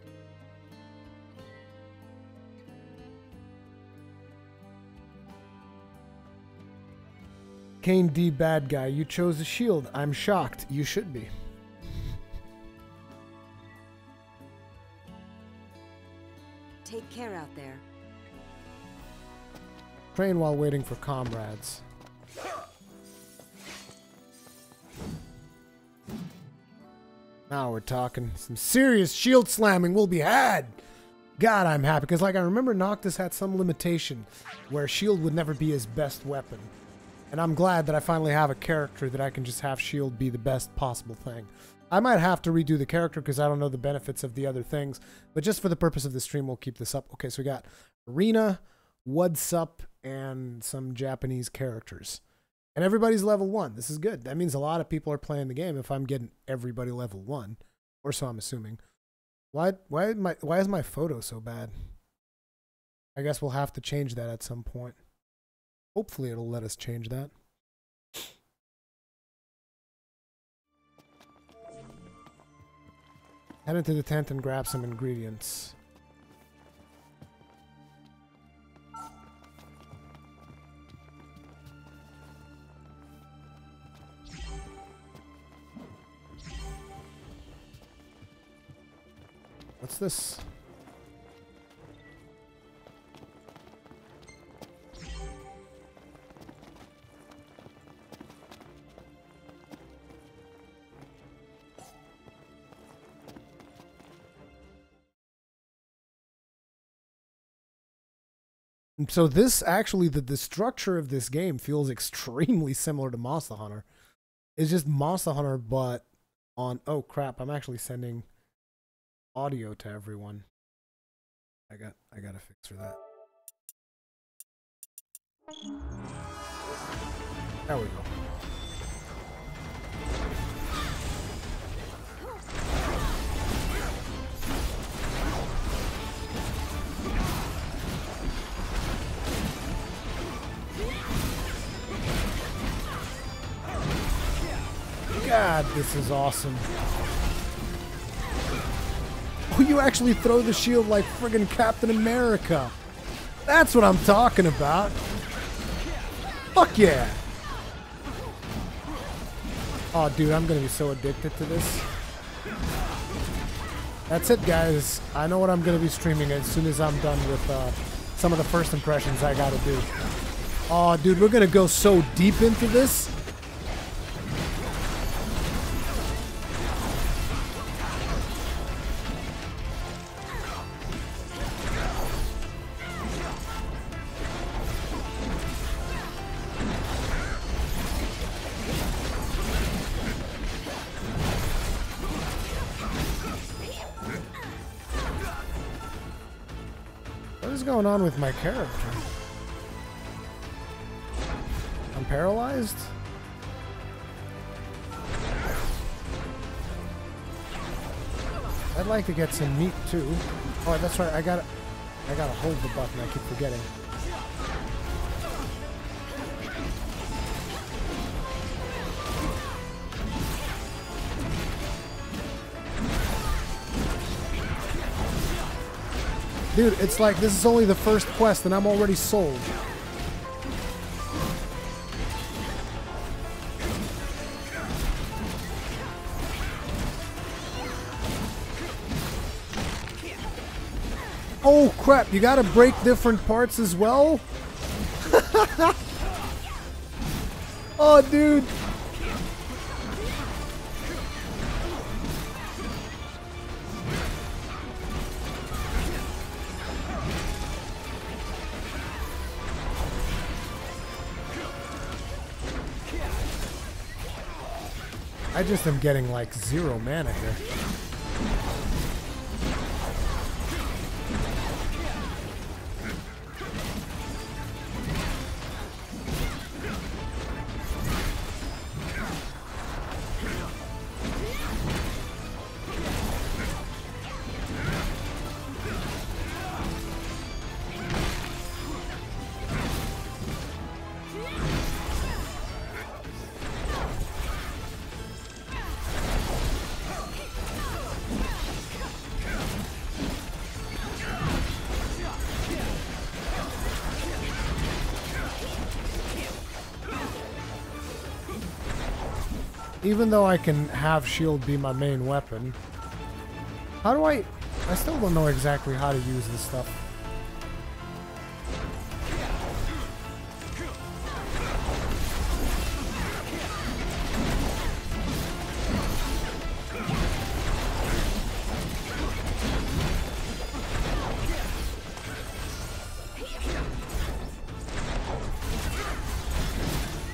[SPEAKER 1] Kane D. Bad Guy, you chose a shield. I'm shocked. You should be.
[SPEAKER 12] Take care out there.
[SPEAKER 1] Train while waiting for comrades. Now we're talking. Some serious shield slamming will be had. God, I'm happy. Because, like, I remember Noctis had some limitation where shield would never be his best weapon. And I'm glad that I finally have a character that I can just have shield be the best possible thing. I might have to redo the character because I don't know the benefits of the other things. But just for the purpose of the stream, we'll keep this up. Okay, so we got Arena, What's Up, and some Japanese characters. And everybody's level 1. This is good. That means a lot of people are playing the game if I'm getting everybody level 1. Or so I'm assuming. Why is my photo so bad? I guess we'll have to change that at some point. Hopefully it'll let us change that. Head into the tent and grab some ingredients. What's this? So this actually, the structure of this game feels extremely similar to Monster Hunter. It's just Monster Hunter, but on... Oh crap! I'm actually sending audio to everyone. I gotta fix for that. There we go. God, this is awesome. Oh, you actually throw the shield like friggin' Captain America. That's what I'm talking about. Fuck yeah. Oh, dude, I'm gonna be so addicted to this. That's it, guys. I know what I'm gonna be streaming as soon as I'm done with some of the first impressions I gotta do. Oh, dude, we're gonna go so deep into this. Going on with my character? I'm paralyzed? I'd like to get some meat too. Oh, that's right. I gotta hold the button. I keep forgetting. Dude, it's like this is only the first quest and I'm already sold. Oh crap, you gotta break different parts as well? Oh dude. I just am getting like 0 mana here. Even though I can have shield be my main weapon, how do I still don't know exactly how to use this stuff.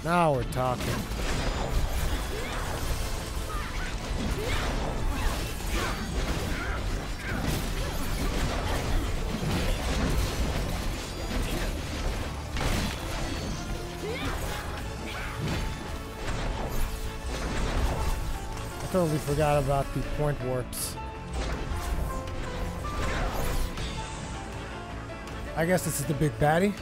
[SPEAKER 1] Now we're talking. I totally forgot about the point warps. I guess this is the big baddie.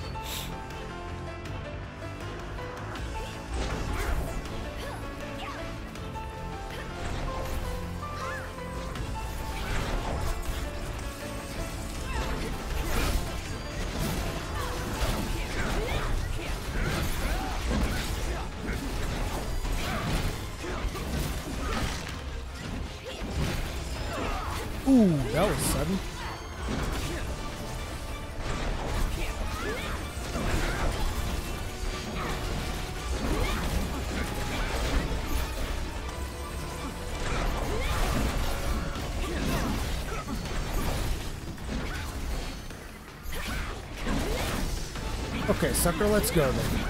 [SPEAKER 1] Ooh, that was sudden. Okay, sucker, let's go then.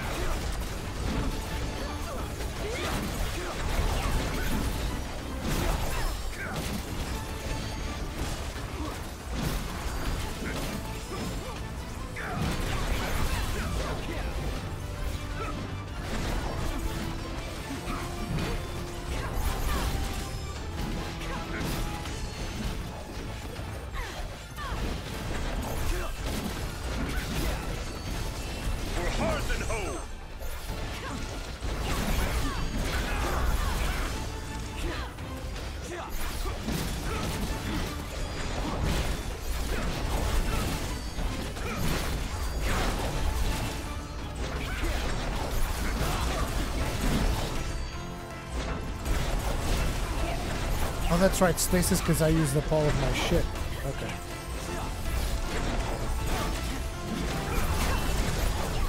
[SPEAKER 1] Oh, that's right, stasis, because I used up all of my shit. Okay.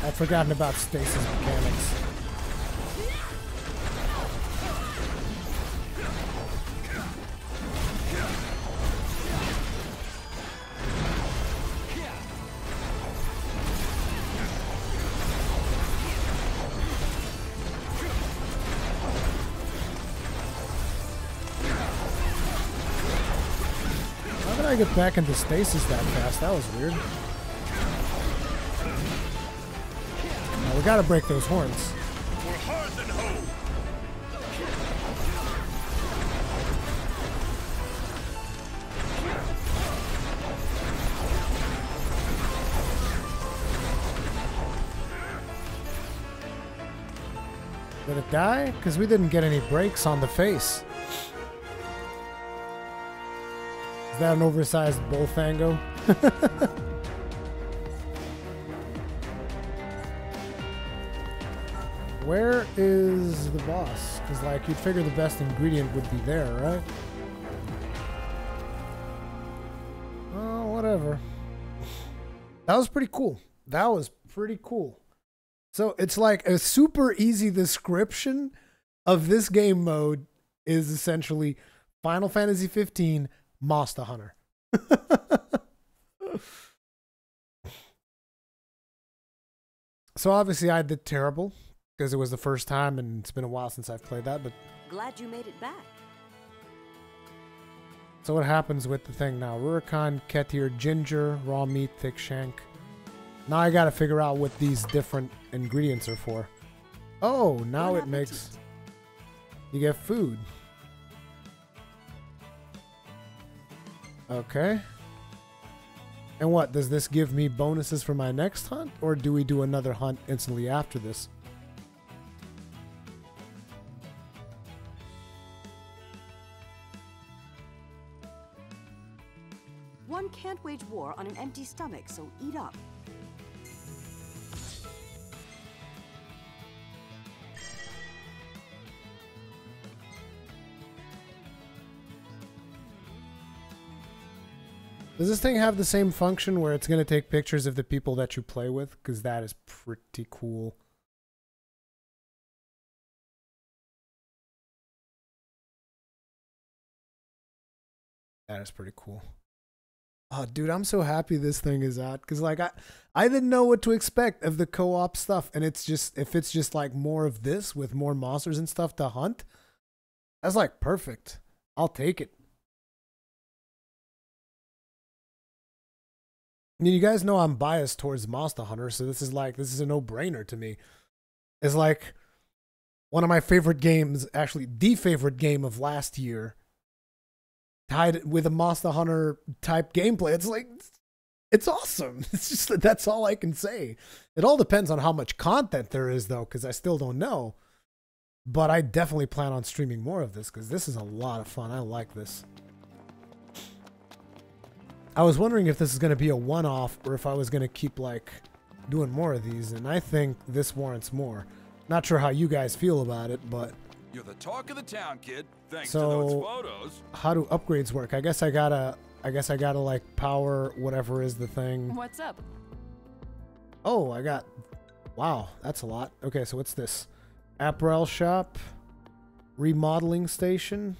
[SPEAKER 1] I'd forgotten about stasis mechanics. How did I get back into stasis that fast? That was weird. Now we gotta break those horns. Did it die? Because we didn't get any breaks on the face. Is that an oversized bullfango? Where is the boss? Because, like, you'd figure the best ingredient would be there, right? Oh, whatever. That was pretty cool. That was pretty cool. So, it's like a super easy description of this game mode is essentially Final Fantasy 15 Monster Hunter. So, obviously, I did terrible. Because it was the first time, and it's been a while since I've played that, but...
[SPEAKER 12] Glad you made it back.
[SPEAKER 1] So what happens with the thing now? Rurikon, Ketir, Ginger, Raw Meat, Thick Shank. Now I gotta figure out what these different ingredients are for. Oh, now it makes... You get food. Okay. And what, does this give me bonuses for my next hunt? Or do we do another hunt instantly after this?
[SPEAKER 12] One can't wage war on an empty stomach, so eat up.
[SPEAKER 1] Does this thing have the same function where it's going to take pictures of the people that you play with? Because that is pretty cool. That is pretty cool. Oh, dude, I'm so happy this thing is out. Because, like, I didn't know what to expect of the co-op stuff. And it's just, if it's just, like, more of this with more monsters and stuff to hunt, that's, like, perfect. I'll take it. I mean, you guys know I'm biased towards Monster Hunter, so this is a no-brainer to me. It's like one of my favorite games, actually the favorite game of last year, tied with a Monster Hunter type gameplay. It's like, it's awesome. It's just, that's all I can say. It all depends on how much content there is, though, because I still don't know. But I definitely plan on streaming more of this, because this is a lot of fun. I like this. I was wondering if this is going to be a one-off, or if I was going to keep, like, doing more of these, and I think this warrants more. Not sure how you guys feel about it, but...
[SPEAKER 13] You're the talk of the town, kid. Thanks
[SPEAKER 1] so,
[SPEAKER 13] to those photos.
[SPEAKER 1] How do upgrades work? I guess I gotta like power whatever is the thing.
[SPEAKER 11] What's up?
[SPEAKER 1] Oh, I got... Wow, that's a lot. Okay, so what's this? Apparel shop. Remodeling station.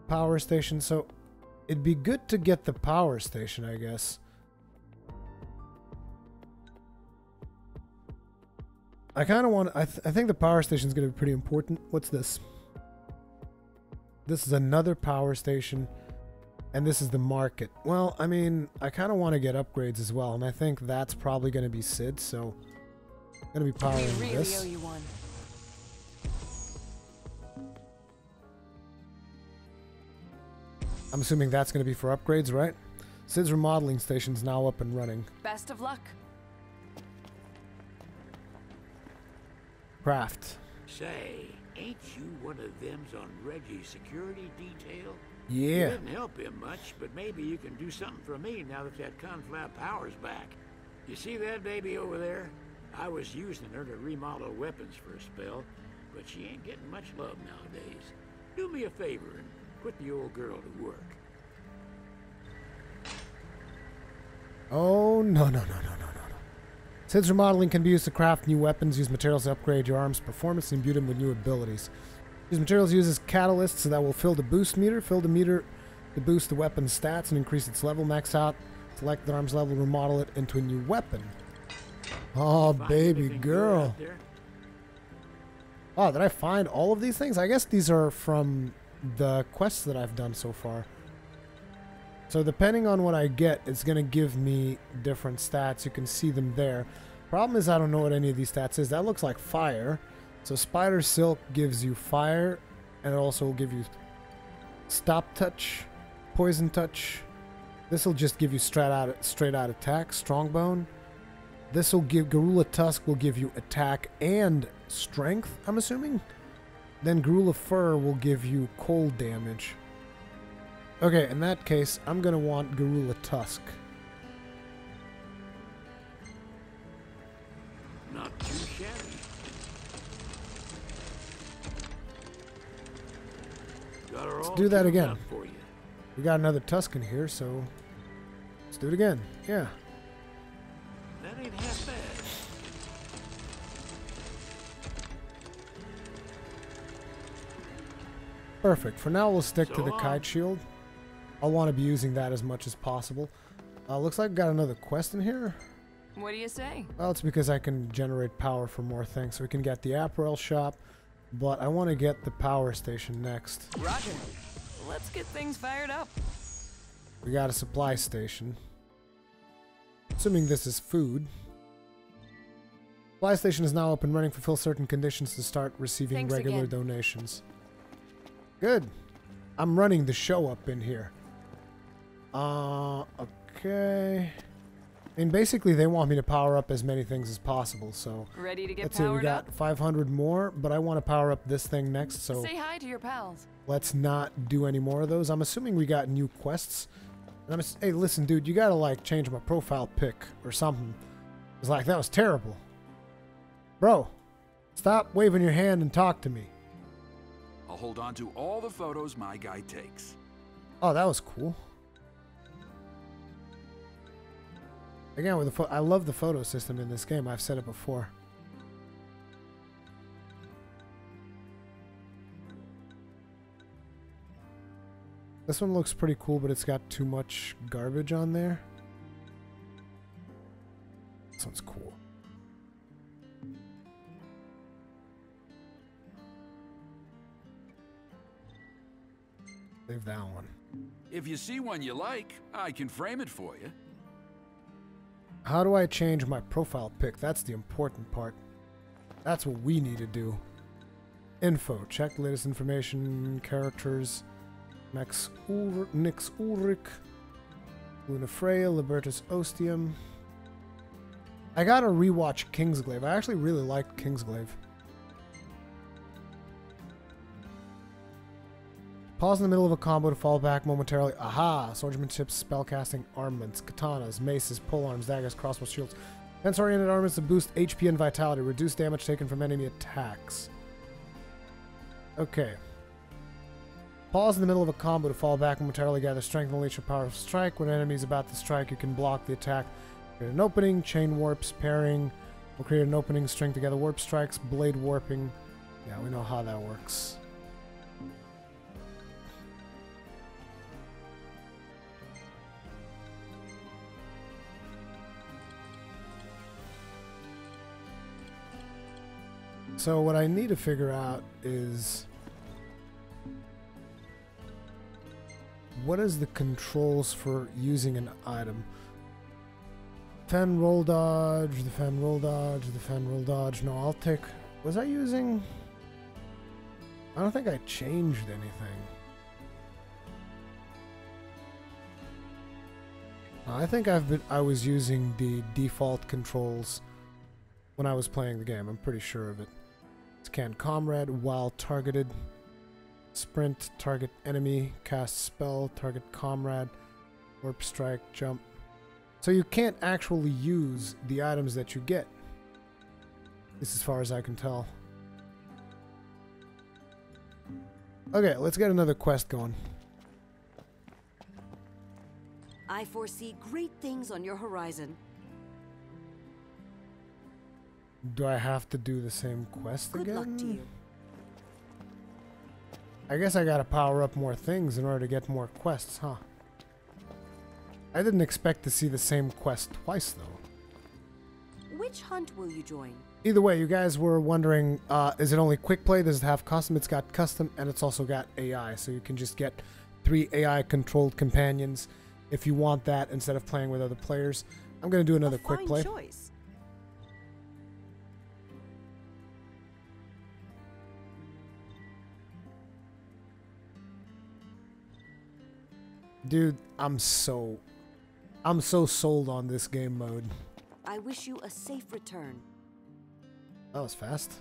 [SPEAKER 1] Power station. So, it'd be good to get the power station, I guess. I kind of want... I think the power station is going to be pretty important. What's this? This is another power station. And this is the market. Well, I mean, I kind of want to get upgrades as well. And I think that's probably going to be Sid, so... I'm going to be powering this.
[SPEAKER 11] Owe you one.
[SPEAKER 1] I'm assuming that's going to be for upgrades, right? Sid's remodeling station's now up and running.
[SPEAKER 11] Best of luck.
[SPEAKER 1] Craft.
[SPEAKER 15] Say, ain't you one of them's on Reggie's security detail?
[SPEAKER 1] Yeah.
[SPEAKER 15] You didn't help him much, but maybe you can do something for me now that conflab power's back. You see that baby over there? I was using her to remodel weapons for a spell, but she ain't getting much love nowadays. Do me a favor and put the old girl to work.
[SPEAKER 1] Oh, no. Sid's remodeling can be used to craft new weapons, use materials to upgrade your arm's performance, and imbue them with new abilities. These materials uses catalysts that will fill the boost meter. Fill the meter to boost the weapon's stats and increase its level. Max out. Select the arm's level, remodel it into a new weapon. Oh, baby girl. Oh, did I find all of these things? I guess these are from the quests that I've done so far. So depending on what I get, it's going to give me different stats. You can see them there. Problem is I don't know what any of these stats is. That looks like fire. So Spider Silk gives you fire, and it also will give you Stop Touch, Poison Touch. This will just give you straight out attack, Strongbone. This will give Garula Tusk will give you attack and strength, I'm assuming. Then Garula Fur will give you cold damage. Okay, in that case, I'm gonna want Garula Tusk.
[SPEAKER 15] Not too shabby. Got her
[SPEAKER 1] Let's
[SPEAKER 15] all
[SPEAKER 1] do that
[SPEAKER 15] tuned
[SPEAKER 1] again.
[SPEAKER 15] up for you.
[SPEAKER 1] We got another Tusk in here, so let's do it again. Yeah.
[SPEAKER 15] That ain't half bad.
[SPEAKER 1] Perfect. For now, we'll stick to
[SPEAKER 15] So
[SPEAKER 1] the
[SPEAKER 15] long.
[SPEAKER 1] kite shield. I'll want to be using that as much as possible. Looks like I got another quest in here.
[SPEAKER 11] What do you say?
[SPEAKER 1] Well, it's because I can generate power for more things. So we can get the apparel shop, but I want to get the power station next.
[SPEAKER 11] Roger. Let's get things fired up.
[SPEAKER 1] We got a supply station. Assuming this is food. Supply station is now up and running. Fulfill certain conditions to start receiving
[SPEAKER 11] Thanks
[SPEAKER 1] regular
[SPEAKER 11] again.
[SPEAKER 1] donations. Good. I'm running the show up in here. Okay. And basically they want me to power up as many things as possible, so
[SPEAKER 11] Ready to get
[SPEAKER 1] let's see, we
[SPEAKER 11] powered
[SPEAKER 1] got
[SPEAKER 11] up?
[SPEAKER 1] 500 more, but I want to power up this thing next, so
[SPEAKER 11] Say hi to your pals.
[SPEAKER 1] let's not do any more of those. I'm assuming we got new quests. And hey, listen, dude, you gotta like change my profile pic or something. It's like, that was terrible. Bro, stop waving your hand and talk to me.
[SPEAKER 13] I'll hold on to all the photos my guy takes.
[SPEAKER 1] Oh, that was cool. Again, with the I love the photo system in this game. I've said it before. This one looks pretty cool, but it's got too much garbage on there. This one's cool. Save that one.
[SPEAKER 13] If you see one you like, I can frame it for you.
[SPEAKER 1] How do I change my profile pic? That's the important part. That's what we need to do. Info. Check latest information. Characters. Nix Ulrich. Luna Freya. Libertus Ostium. I gotta rewatch Kingsglaive. I actually really liked Kingsglaive. Pause in the middle of a combo to fall back momentarily. Aha! Swordsmanship, spellcasting, armaments, katanas, maces, polearms, daggers, crossbow, shields. Defense-oriented armaments to boost HP and vitality. Reduce damage taken from enemy attacks. Okay. Pause in the middle of a combo to fall back momentarily. Gather strength and unleash your power of strike. When an enemy is about to strike, you can block the attack. Create an opening, chain warps, pairing. We'll create an opening, string together warp strikes, blade warping. Yeah, we know how that works. So what I need to figure out is what is the controls for using an item? Defend, roll, dodge, defend, roll, dodge, defend, roll, dodge. No, I'll take... Was I using... I don't think I changed anything. I think I was using the default controls when I was playing the game. I'm pretty sure of it. Scan Comrade while targeted. Sprint, target enemy, cast spell, target Comrade, warp strike, jump. So you can't actually use the items that you get. This as far as I can tell. Okay, let's get another quest going.
[SPEAKER 12] I foresee great things on your horizon.
[SPEAKER 1] Do I have to do the same quest again?
[SPEAKER 12] Good luck to you.
[SPEAKER 1] I guess I gotta power up more things in order to get more quests, huh? I didn't expect to see the same quest twice, though.
[SPEAKER 12] Which hunt will you join?
[SPEAKER 1] Either way, you guys were wondering, is it only quick play? Does it have custom? It's got custom, and it's also got AI, so you can just get 3 AI-controlled companions if you want that instead of playing with other players. I'm gonna do another quick play.
[SPEAKER 12] Choice.
[SPEAKER 1] Dude, I'm so sold on this game mode.
[SPEAKER 12] I I wish you a safe return.
[SPEAKER 1] That was fast.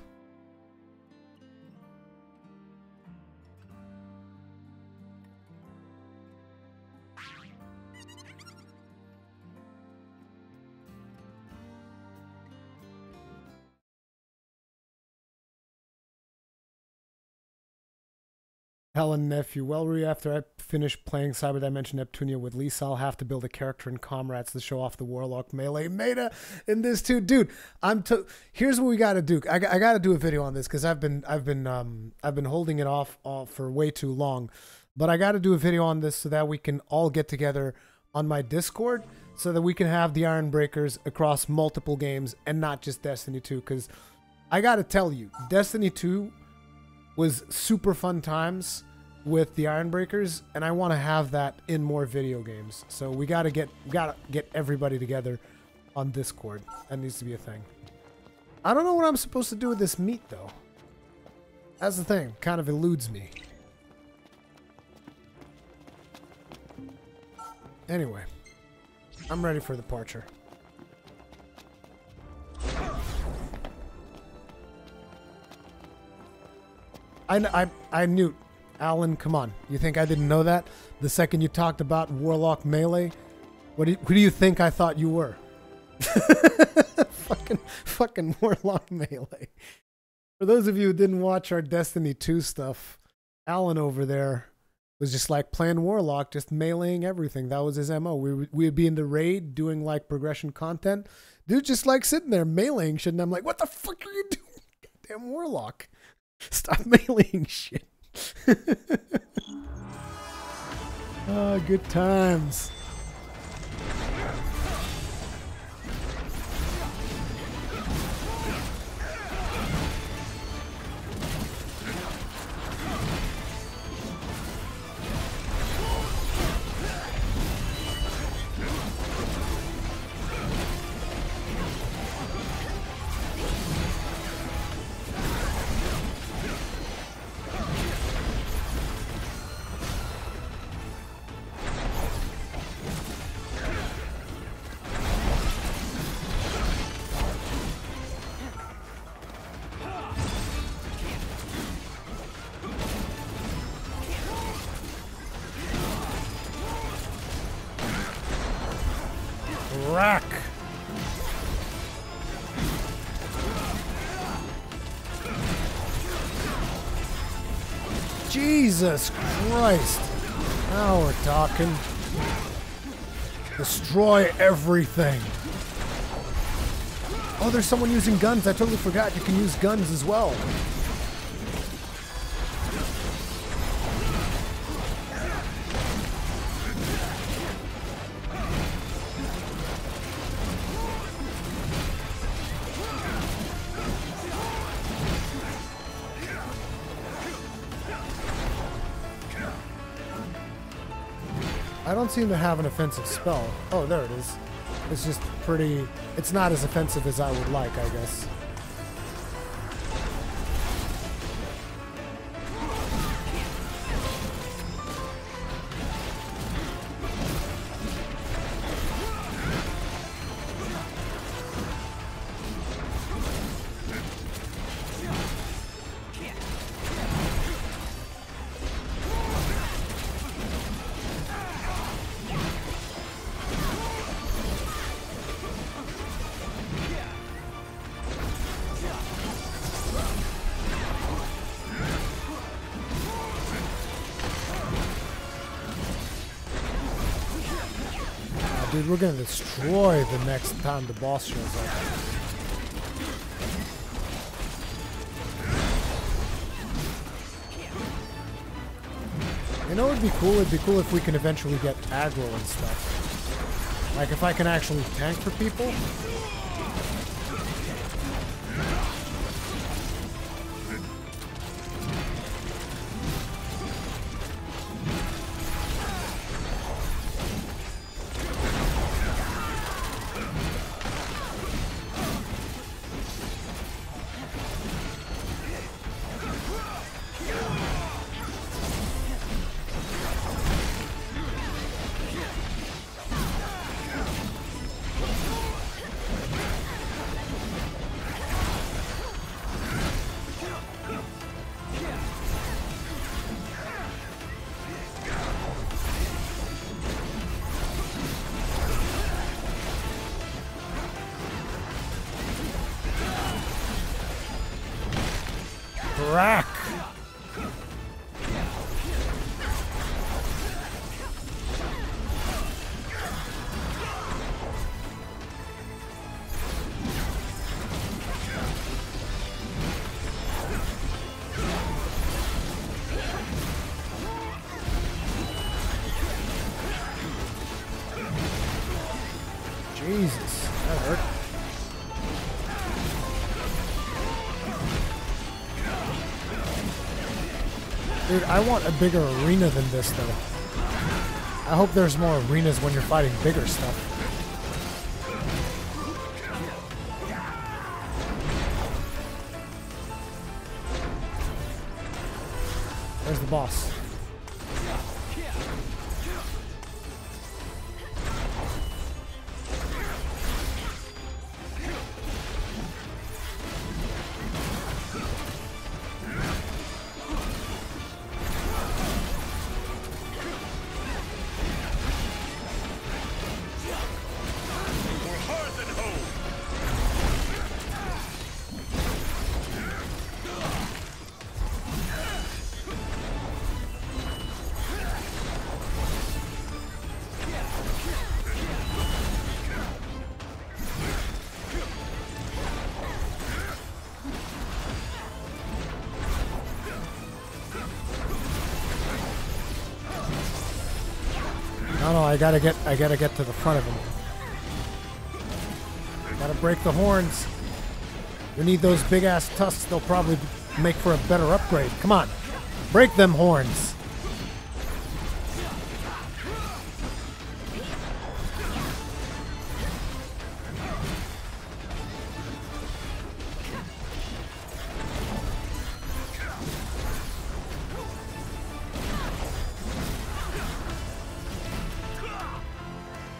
[SPEAKER 1] Helen nephew, well, after I finish playing Cyber Dimension Neptunia with Lisa, I'll have to build a character in Comrades to show off the Warlock melee meta in this too, dude. Here's what we got to do. I got to do a video on this because I've been holding it off for way too long, but I got to do a video on this so that we can all get together on my Discord so that we can have the Iron Breakers across multiple games and not just Destiny 2. Because I got to tell you, Destiny 2 was super fun times with the Iron Breakers, and I want to have that in more video games. So we gotta get everybody together on Discord. That needs to be a thing. I don't know what I'm supposed to do with this meat though. That's the thing, kind of eludes me. Anyway, I'm ready for the departure. I knew, Alan, come on. You think I didn't know that? The second you talked about Warlock Melee, who do you think I thought you were? fucking Warlock Melee. For those of you who didn't watch our Destiny 2 stuff, Alan over there was just like playing Warlock, just meleeing everything. That was his MO. We would be in the raid doing like progression content. Dude just like sitting there meleeing shit, and I'm like, what the fuck are you doing? Goddamn Warlock. Stop meleeing shit. Oh, good times. Rack. Jesus Christ. Now we're talking. Destroy everything. Oh, there's someone using guns. I totally forgot you can use guns as well. I don't seem to have an offensive spell. Oh, there it is. It's just pretty... It's not as offensive as I would like, I guess. Dude, we're gonna destroy the next time the boss shows up. You know what would be cool? It'd be cool if we can eventually get aggro and stuff. Like if I can actually tank for people. Crack! Jesus, that hurt. Dude, I want a bigger arena than this, though. I hope there's more arenas when you're fighting bigger stuff. Where's the boss? No, I gotta get to the front of him. Gotta break the horns. We need those big ass tusks. They'll probably make for a better upgrade. Come on, break them horns.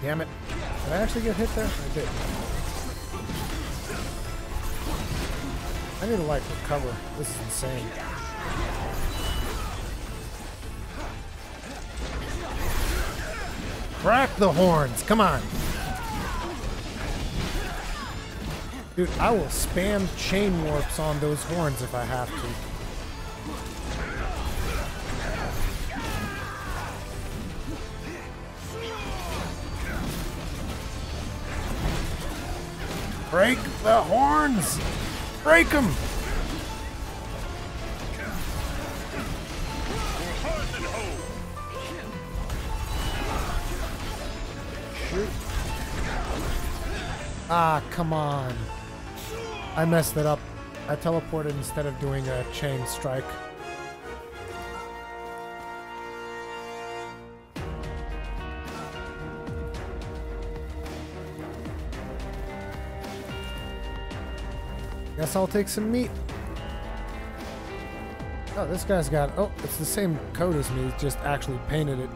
[SPEAKER 1] Damn it. Did I actually get hit there? I did. I need to, like, recover. This is insane. Crack the horns. Come on. Dude, I will spam chain warps on those horns if I have to. Break the horns! Break them! Shoot. Ah, come on. I messed it up. I teleported instead of doing a chain strike. Guess I'll take some meat. Oh, this guy's got... Oh, it's the same code as me, just actually painted it.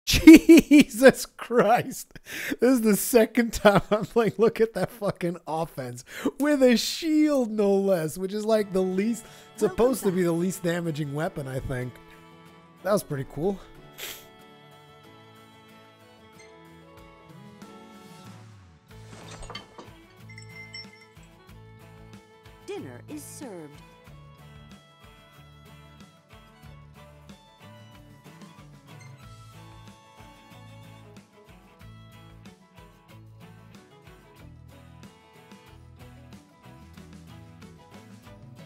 [SPEAKER 1] Jesus Christ. This is the second time I'm like, look at that fucking offense. With a shield, no less, which is like the least, supposed to be the least damaging weapon, I think. That was pretty cool.
[SPEAKER 12] Dinner is served.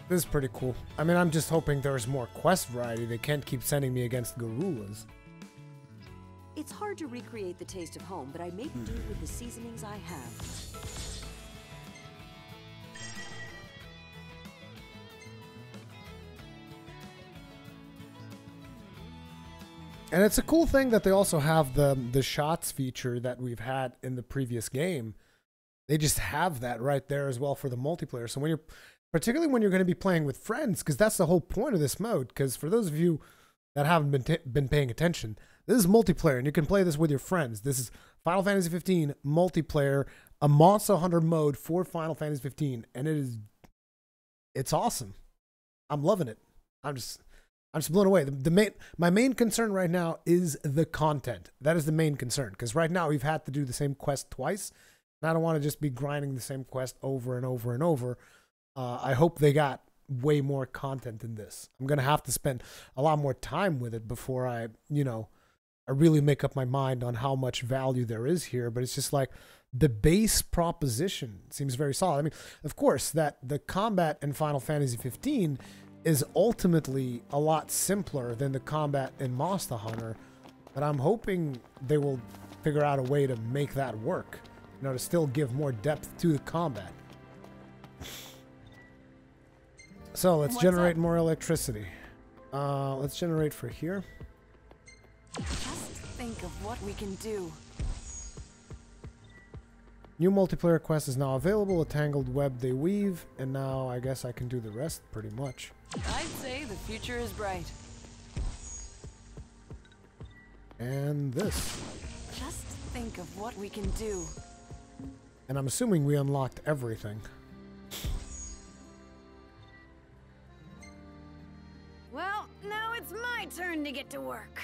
[SPEAKER 1] This is pretty cool. I mean, I'm just hoping there's more quest variety. They can't keep sending me against gorillas.
[SPEAKER 12] It's hard to recreate the taste of home, but I make do with the seasonings I have.
[SPEAKER 1] And it's a cool thing that they also have the shots feature that we've had in the previous game. They just have that right there as well for the multiplayer. So when you're, particularly when you're going to be playing with friends, because that's the whole point of this mode. Because for those of you that haven't been paying attention, this is multiplayer, and you can play this with your friends. This is Final Fantasy 15 multiplayer, a Monster Hunter mode for Final Fantasy 15, and it's awesome. I'm loving it. I'm just blown away. My main concern right now is the content. That is the main concern, because right now we've had to do the same quest twice, and I don't want to just be grinding the same quest over and over and over. I hope they got way more content in this. I'm gonna have to spend a lot more time with it before I really make up my mind on how much value there is here. But it's just like the base proposition seems very solid. I mean, of course, that the combat in Final Fantasy 15 is ultimately a lot simpler than the combat in Monster Hunter, but I'm hoping they will figure out a way to make that work, to still give more depth to the combat. So let's generate more electricity. Let's generate for here.
[SPEAKER 11] Just think of what we can do.
[SPEAKER 1] New multiplayer quest is now available, a tangled web they weave, and now I guess I can do the rest pretty much.
[SPEAKER 11] I'd say the future is bright.
[SPEAKER 1] And this.
[SPEAKER 11] Just think of what we can do.
[SPEAKER 1] And I'm assuming we unlocked everything.
[SPEAKER 10] Well, now it's my turn to get to work.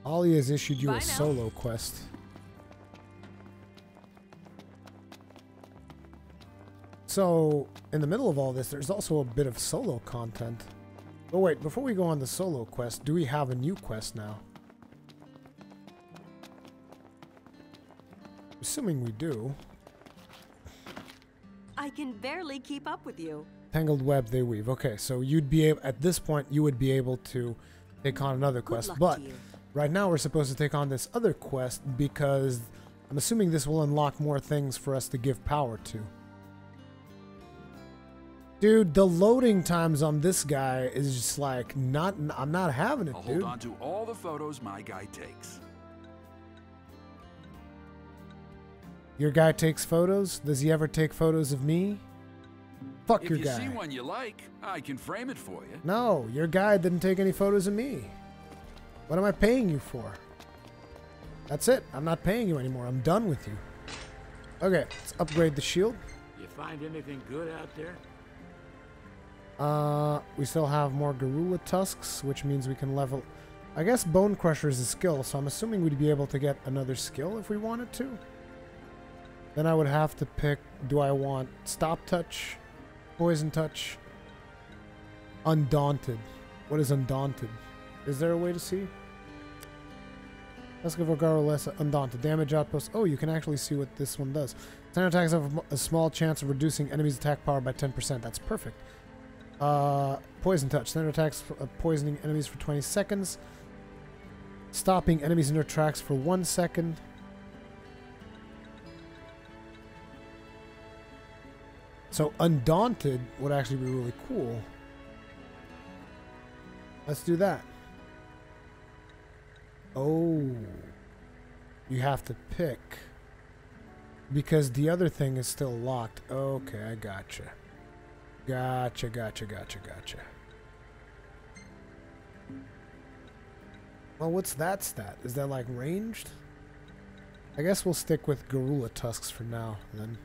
[SPEAKER 1] Ollie has issued you
[SPEAKER 10] Bye
[SPEAKER 1] a
[SPEAKER 10] now.
[SPEAKER 1] solo quest. So, in the middle of all this, there's also a bit of solo content. But wait, before we go on the solo quest, do we have a new quest now? Assuming we do.
[SPEAKER 12] I can barely keep up with you.
[SPEAKER 1] Tangled web they weave. Okay, so you'd be able, at this point, you would be able to take on another quest. But right now we're supposed to take on this other quest because I'm assuming this will unlock more things for us to give power to. Dude, the loading times on this guy is just like I'm not having it,
[SPEAKER 13] I'll
[SPEAKER 1] dude.
[SPEAKER 13] hold on to all the photos my guy takes.
[SPEAKER 1] Your guy takes photos? Does he ever take photos of me? Fuck your
[SPEAKER 13] If
[SPEAKER 1] guy.
[SPEAKER 13] you see one you like, I can frame it for you.
[SPEAKER 1] No, your guy didn't take any photos of me. What am I paying you for? That's it. I'm not paying you anymore. I'm done with you. Okay, let's upgrade the shield.
[SPEAKER 15] You find anything good out there?
[SPEAKER 1] We still have more Garula tusks, which means we can level. I guess Bone Crusher is a skill, so I'm assuming we'd be able to get another skill if we wanted to. Then I would have to pick, do I want Stop Touch, Poison Touch, Undaunted. What is Undaunted? Is there a way to see? Let's go for Garulessa Undaunted. Damage outpost. Oh, you can actually see what this one does. Standard attacks have a small chance of reducing enemies' attack power by 10%. That's perfect. Poison Touch. Standard attacks poisoning enemies for 20 seconds. Stopping enemies in their tracks for 1 second. So Undaunted would actually be really cool. Let's do that. Oh. You have to pick. Because the other thing is still locked. Okay, I gotcha. Gotcha. Well, what's that stat? Is that like ranged? I guess we'll stick with Garula Tusks for now, then.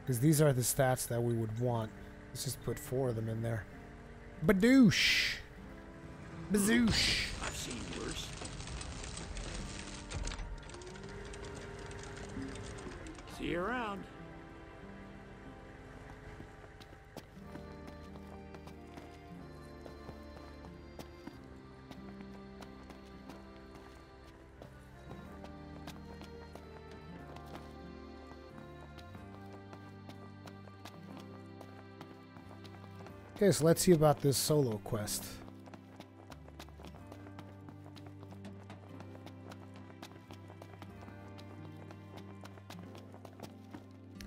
[SPEAKER 1] Because these are the stats that we would want. Let's just put 4 of them in there. Badoosh! Bazoosh!
[SPEAKER 15] I've seen worse. See you around.
[SPEAKER 1] Okay, so let's see about this solo quest.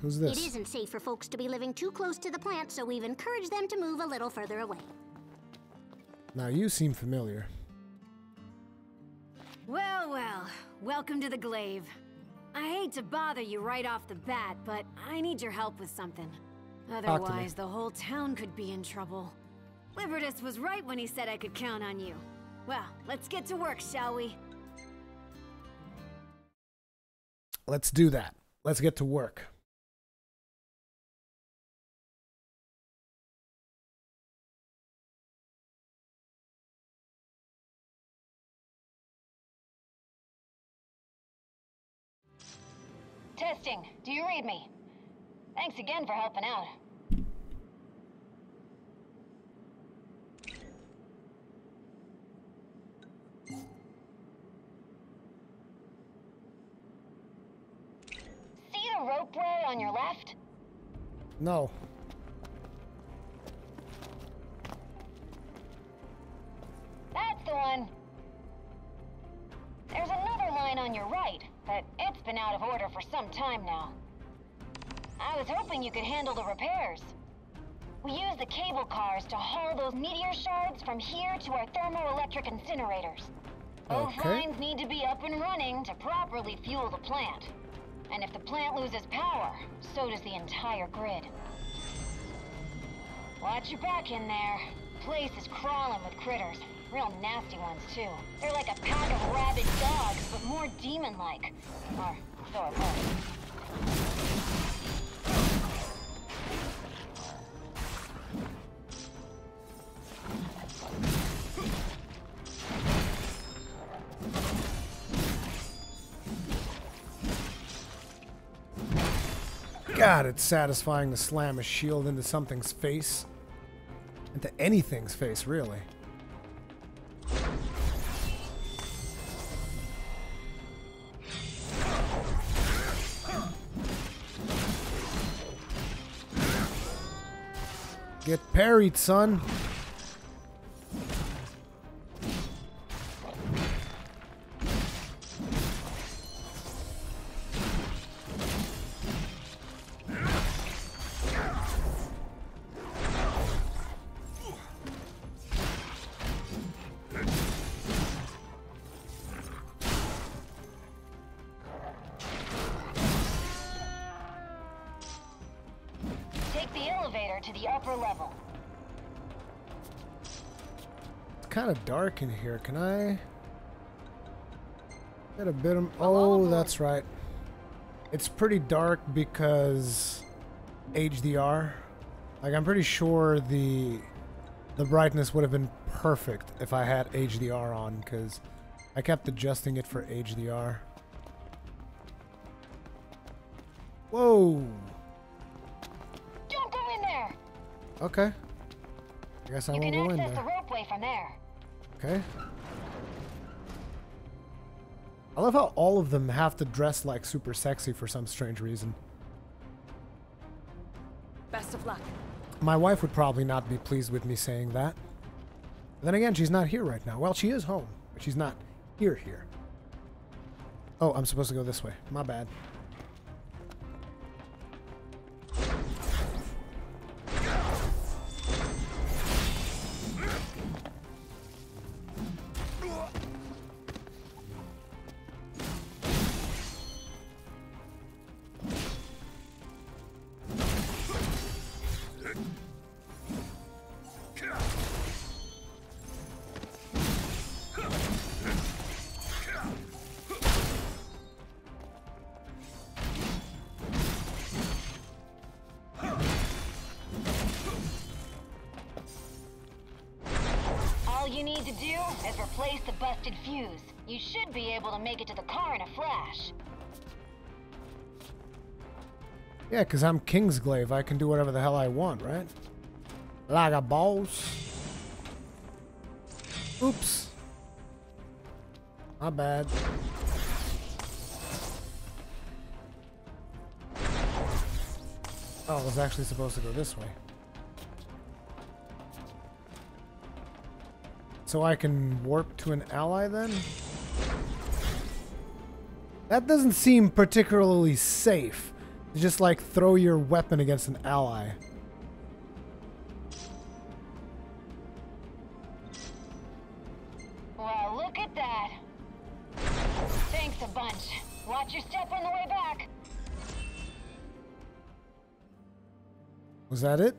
[SPEAKER 1] Who's this?
[SPEAKER 16] It isn't safe for folks to be living too close to the plant, so we've encouraged them to move a little further away.
[SPEAKER 1] Now you seem familiar.
[SPEAKER 10] Well, well, welcome to the Glaive. I hate to bother you right off the bat, but I need your help with something. Otherwise, the whole town could be in trouble. Libertus was right when he said I could count on you. Well, let's get to work, shall we?
[SPEAKER 1] Let's do that. Let's get to work.
[SPEAKER 10] Testing. Do you read me? Thanks again for helping out. See the ropeway on your left?
[SPEAKER 1] No.
[SPEAKER 10] That's the one. There's another line on your right, but it's been out of order for some time now. I was hoping you could handle the repairs. We use the cable cars to haul those meteor shards from here to our thermoelectric incinerators. Both lines need to be up and running to properly fuel the plant. And if the plant loses power, so does the entire grid. Watch your back in there. Place is crawling with critters. Real nasty ones, too. They're like a pack of rabid dogs, but more demon-like. Or so I've heard.
[SPEAKER 1] God, it's satisfying to slam a shield into something's face. Into anything's face, really. Get parried, son.
[SPEAKER 10] To the upper level.
[SPEAKER 1] It's kind of dark in here. Can I get a bit of... Oh, that's right. It's pretty dark because HDR. Like, I'm pretty sure the brightness would have been perfect if I had HDR on, because I kept adjusting it for HDR. Whoa! Okay. I guess I won't go in there.
[SPEAKER 10] You can access the ropeway from there.
[SPEAKER 1] Okay. I love how all of them have to dress like super sexy for some strange reason.
[SPEAKER 11] Best of luck.
[SPEAKER 1] My wife would probably not be pleased with me saying that. But then again, she's not here right now. Well, she is home, but she's not here. Oh, I'm supposed to go this way. My bad.
[SPEAKER 10] All you need to do is replace the busted fuse. You should be able to make it to the car in a flash.
[SPEAKER 1] Yeah, because I'm Kingsglaive. I can do whatever the hell I want, right? Like a boss. Oops. My bad. Oh, I was actually supposed to go this way. So I can warp to an ally then? That doesn't seem particularly safe. To just like throw your weapon against an ally.
[SPEAKER 10] Well, look at that. Thanks a bunch. Watch your step on the way back.
[SPEAKER 1] Was that it?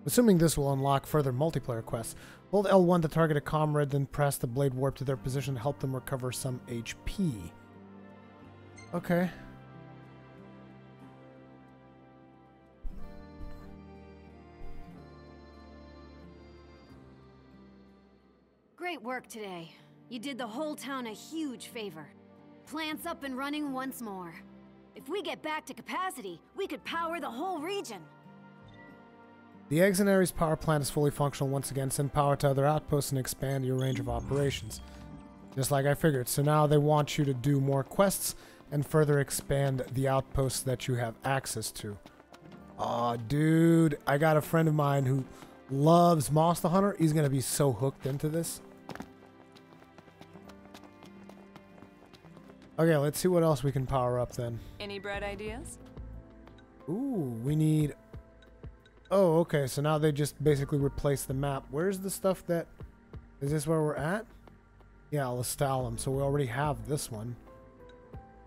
[SPEAKER 1] Assuming this will unlock further multiplayer quests. Hold L1 to target a comrade, then press the blade warp to their position to help them recover some HP. Okay.
[SPEAKER 10] Great work today. You did the whole town a huge favor. Plant's up and running once more. If we get back to capacity, we could power the whole region.
[SPEAKER 1] The Exonaries power plant is fully functional once again. Send power to other outposts and expand your range of operations. Just like I figured. So now they want you to do more quests and further expand the outposts that you have access to. Aw, dude. I got a friend of mine who loves Monster Hunter. He's going to be so hooked into this. Okay, let's see what else we can power up then.
[SPEAKER 11] Any bright ideas?
[SPEAKER 1] Ooh, we need... Oh, okay, so now they just basically replace the map. Where's the stuff that... Is this where we're at? Yeah, Lestalem. So we already have this one.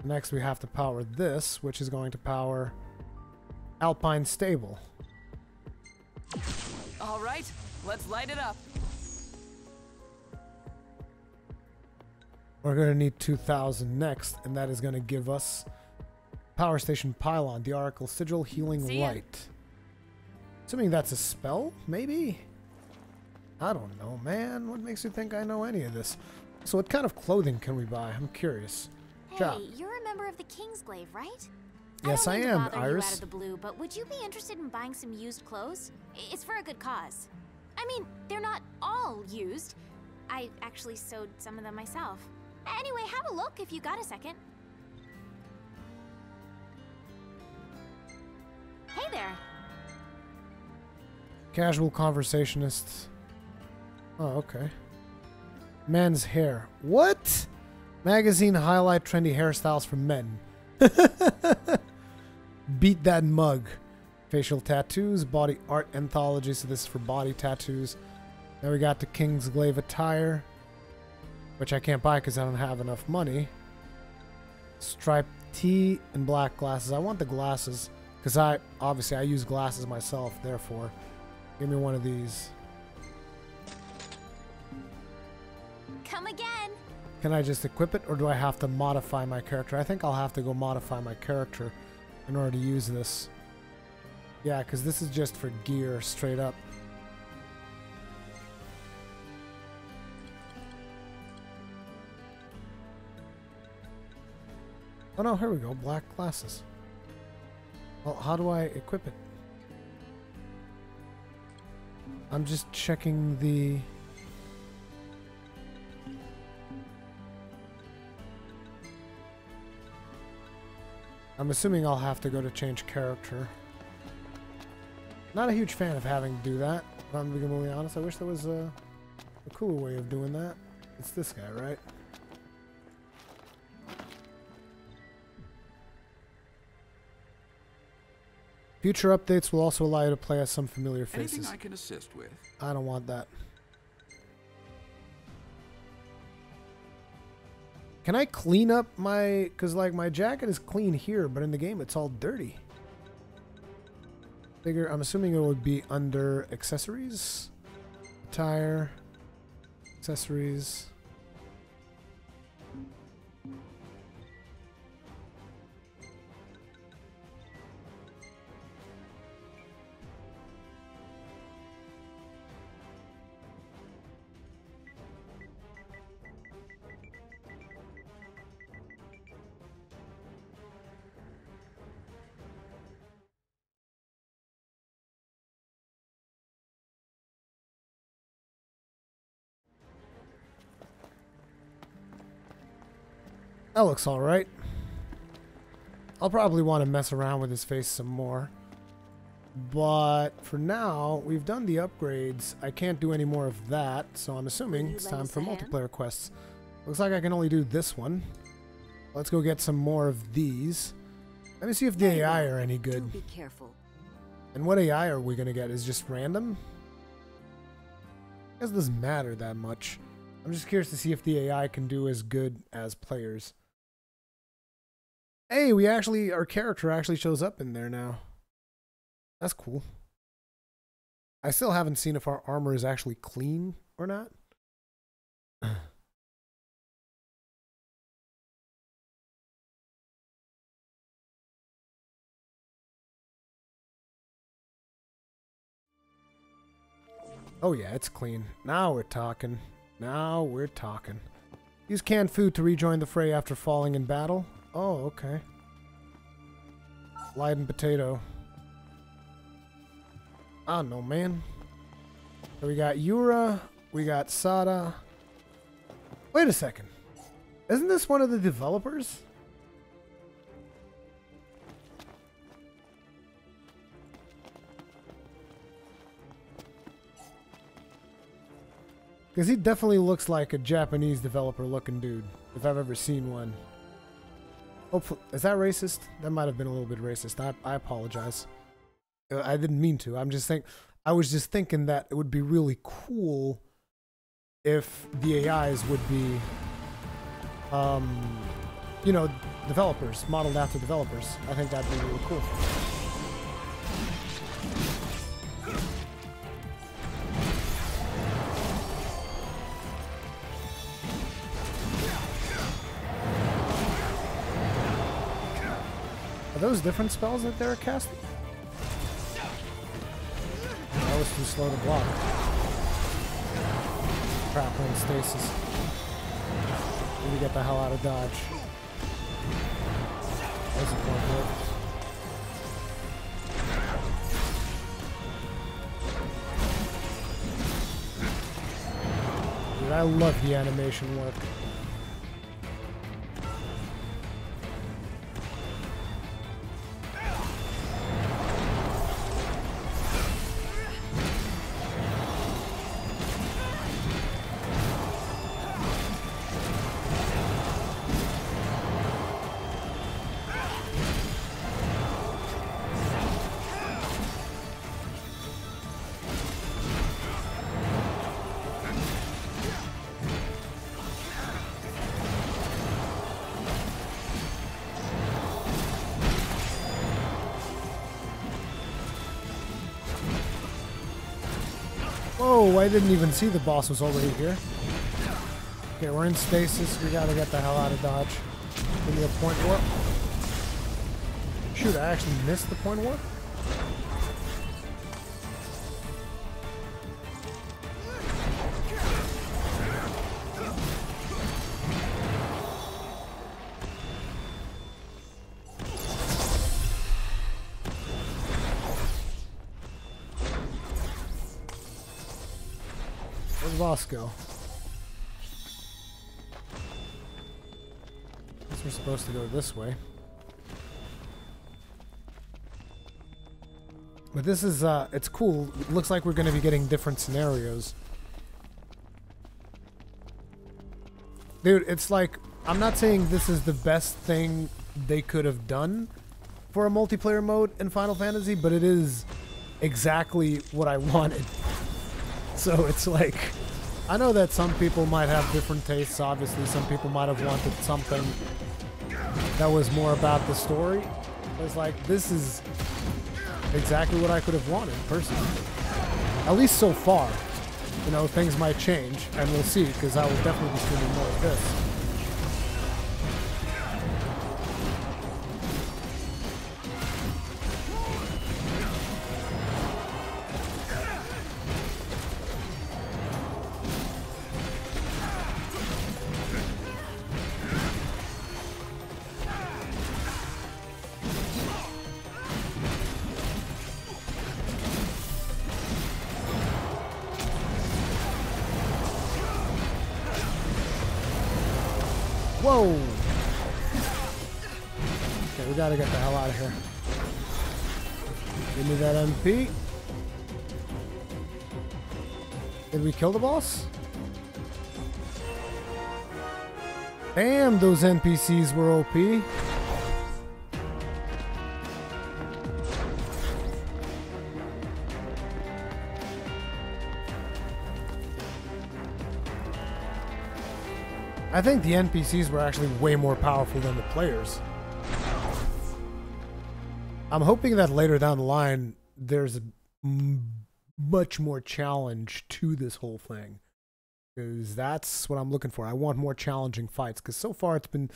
[SPEAKER 1] Next we have to power this, which is going to power Alpine Stable.
[SPEAKER 11] All right, let's light it up.
[SPEAKER 1] We're going to need 2,000 next, and that is going to give us Power Station Pylon, the Oracle Sigil, Healing Light. Assuming that's a spell, maybe? I don't know, man. What makes you think I know any of this? So what kind of clothing can we buy? I'm curious.
[SPEAKER 16] Hey, you're a member of the Kingsglaive, right?
[SPEAKER 1] Yes, I am,
[SPEAKER 16] bother
[SPEAKER 1] Iris.
[SPEAKER 16] you out of the blue, but would you be interested in buying some used clothes? It's for a good cause. I mean, they're not all used. I actually sewed some of them myself. Anyway, have a look if you got a second. Hey there.
[SPEAKER 1] Casual conversationist. Oh, okay. Men's hair. What? Magazine highlight trendy hairstyles for men. Beat that mug. Facial tattoos, body art anthology. So this is for body tattoos. Then we got the Kingsglaive attire, which I can't buy because I don't have enough money. Striped tee and black glasses. I want the glasses because I use glasses myself. Therefore, give me one of these.
[SPEAKER 16] Come again.
[SPEAKER 1] Can I just equip it, or do I have to modify my character? I think I'll have to go modify my character in order to use this. Yeah, because this is just for gear, straight up. Oh no, here we go. Black glasses. Well, how do I equip it? I'm just checking the... I'm assuming I'll have to go to change character. Not a huge fan of having to do that, if I'm being completely honest. I wish there was a cooler way of doing that. It's this guy, right? Future updates will also allow you to play as some familiar faces.
[SPEAKER 13] Anything I can assist with?
[SPEAKER 1] I don't want that. Can I clean up my... Because, like, my jacket is clean here, but in the game it's all dirty. I'm assuming it would be under accessories. Attire. Accessories. That looks alright. I'll probably want to mess around with his face some more. But for now, we've done the upgrades. I can't do any more of that, so I'm assuming it's time for multiplayer quests. Looks like I can only do this one. Let's go get some more of these. Let me see if the AI are any good.
[SPEAKER 12] Be careful.
[SPEAKER 1] And what AI are we going to get? Is just random? I guess it doesn't matter that much. I'm just curious to see if the AI can do as good as players. Hey, our character actually shows up in there now. That's cool. I still haven't seen if our armor is actually clean or not. Oh yeah, it's clean. Now we're talking. Now we're talking. Use canned food to rejoin the fray after falling in battle. Oh, okay. Light and potato. I don't know, man. So we got Yura. We got Sada. Wait a second. Isn't this one of the developers? Because he definitely looks like a Japanese developer looking dude, if I've ever seen one. Hopefully, is that racist? That might have been a little bit racist. I apologize. I didn't mean to. I was just thinking that it would be really cool if the AIs would be, you know, developers, modeled after developers. I think that'd be really cool. Are those different spells that they're casting? That was too slow to block. Crap, we're in stasis. Need to get the hell out of dodge. That was a point hit. Dude, I love the animation work. Whoa, I didn't even see the boss was already here. Okay, we're in stasis. We gotta get the hell out of dodge. Give me a point warp. Shoot, I actually missed the point warp? Boss go? Guess we're supposed to go this way. But this is, it's cool. It looks like we're going to be getting different scenarios. Dude, it's like, I'm not saying this is the best thing they could have done for a multiplayer mode in Final Fantasy, but it is exactly what I wanted. So it's like, I know that some people might have different tastes, obviously. Some people might have wanted something that was more about the story. But it's like, this is exactly what I could have wanted, personally. At least so far. You know, things might change, and we'll see, because I will definitely be streaming more of this. Whoa! Okay, we gotta get the hell out of here. Give me that MP. Did we kill the boss? Damn, those NPCs were OP. I think the NPCs were actually way more powerful than the players. I'm hoping that later down the line, there's much more challenge to this whole thing. Because that's what I'm looking for. I want more challenging fights. Because so far it's been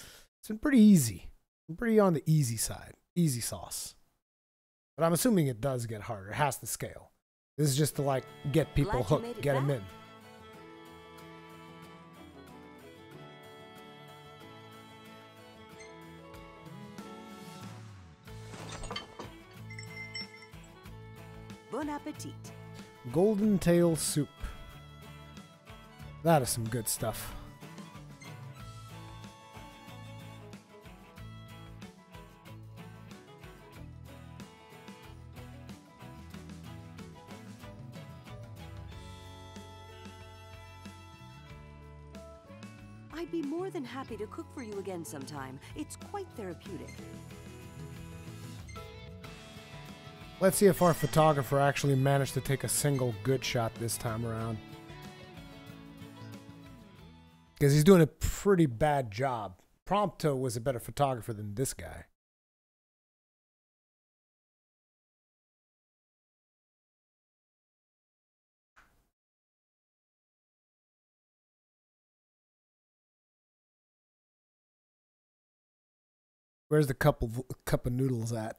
[SPEAKER 1] pretty easy. Pretty on the easy side. Easy sauce. But I'm assuming it does get harder. It has to scale. This is just to like get people hooked, get them in.
[SPEAKER 12] Bon appetit.
[SPEAKER 1] Golden tail soup. That is some good stuff.
[SPEAKER 12] I'd be more than happy to cook for you again sometime. It's quite therapeutic.
[SPEAKER 1] Let's see if our photographer actually managed to take a single good shot this time around. Because he's doing a pretty bad job. Prompto was a better photographer than this guy. Where's the cup of noodles at?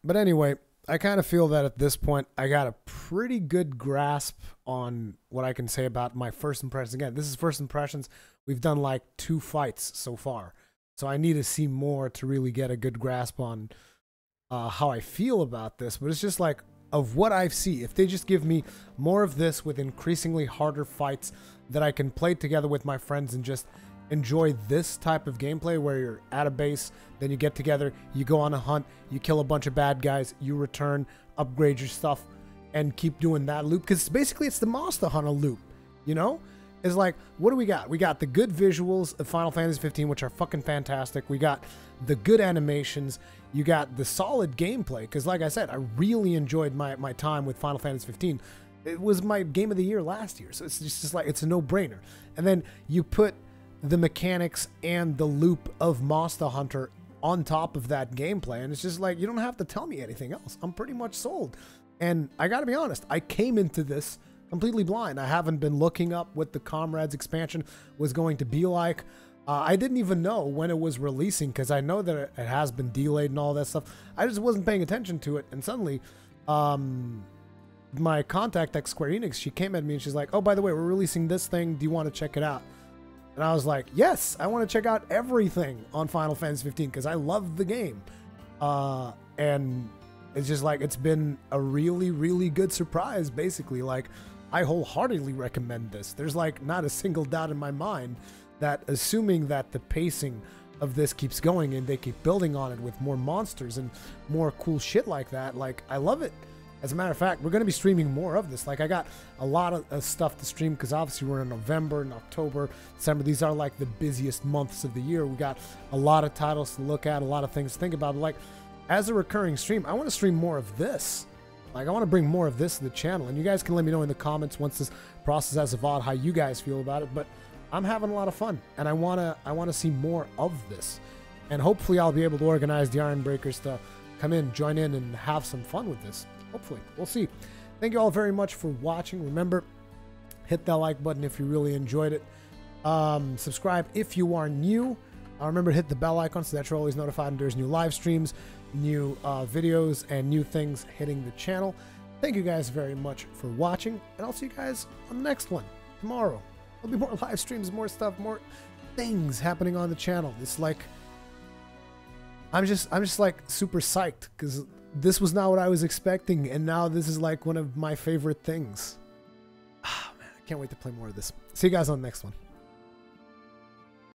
[SPEAKER 1] But anyway, I kind of feel that at this point, I got a pretty good grasp on what I can say about my first impressions. Again, this is first impressions. We've done like 2 fights so far. So I need to see more to really get a good grasp on how I feel about this. But it's just like, of what I see, if they just give me more of this with increasingly harder fights that I can play together with my friends and just enjoy this type of gameplay where you're at a base, then you get together, you go on a hunt, you kill a bunch of bad guys, you return, upgrade your stuff, and keep doing that loop. Because basically it's the Monster Hunter loop, you know? It's like, what do we got? We got the good visuals of Final Fantasy 15, which are fucking fantastic. We got the good animations. You got the solid gameplay. Because like I said, I really enjoyed my time with Final Fantasy 15. It was my game of the year last year. So it's just like, it's a no-brainer. And then you put the mechanics and the loop of Monster Hunter on top of that gameplay, and it's just like, you don't have to tell me anything else. I'm pretty much sold. And I gotta be honest, I came into this completely blind. I haven't been looking up what the Comrades expansion was going to be like. I didn't even know when it was releasing, because I know that it has been delayed and all that stuff. I just wasn't paying attention to it, and suddenly my contact at Square Enix, she came at me and she's like, oh, by the way, we're releasing this thing, do you want to check it out? And I was like, yes, I want to check out everything on Final Fantasy 15 because I love the game. And it's just like, it's been a really, really good surprise, basically. Like, I wholeheartedly recommend this. There's like not a single doubt in my mind that, assuming that the pacing of this keeps going and they keep building on it with more monsters and more cool shit like that, like, I love it. As a matter of fact, we're going to be streaming more of this. Like, I got a lot of stuff to stream because obviously we're in November and October, December. These are like the busiest months of the year. We got a lot of titles to look at, a lot of things to think about. But like, as a recurring stream, I want to stream more of this. Like, I want to bring more of this to the channel. And you guys can let me know in the comments once this process has evolved how you guys feel about it. But I'm having a lot of fun, and I want to see more of this. And hopefully I'll be able to organize the Iron Breakers to come in, join in, and have some fun with this. Hopefully. We'll see. Thank you all very much for watching. Remember, hit that like button if you really enjoyed it. Subscribe if you are new. Remember to hit the bell icon so that you're always notified when there's new live streams, new videos, and new things hitting the channel. Thank you guys very much for watching, and I'll see you guys on the next one tomorrow. There'll be more live streams, more stuff, more things happening on the channel. It's like, I'm just like super psyched because this was not what I was expecting, and now this is like one of my favorite things. Oh man, I can't wait to play more of this. See you guys on the next one.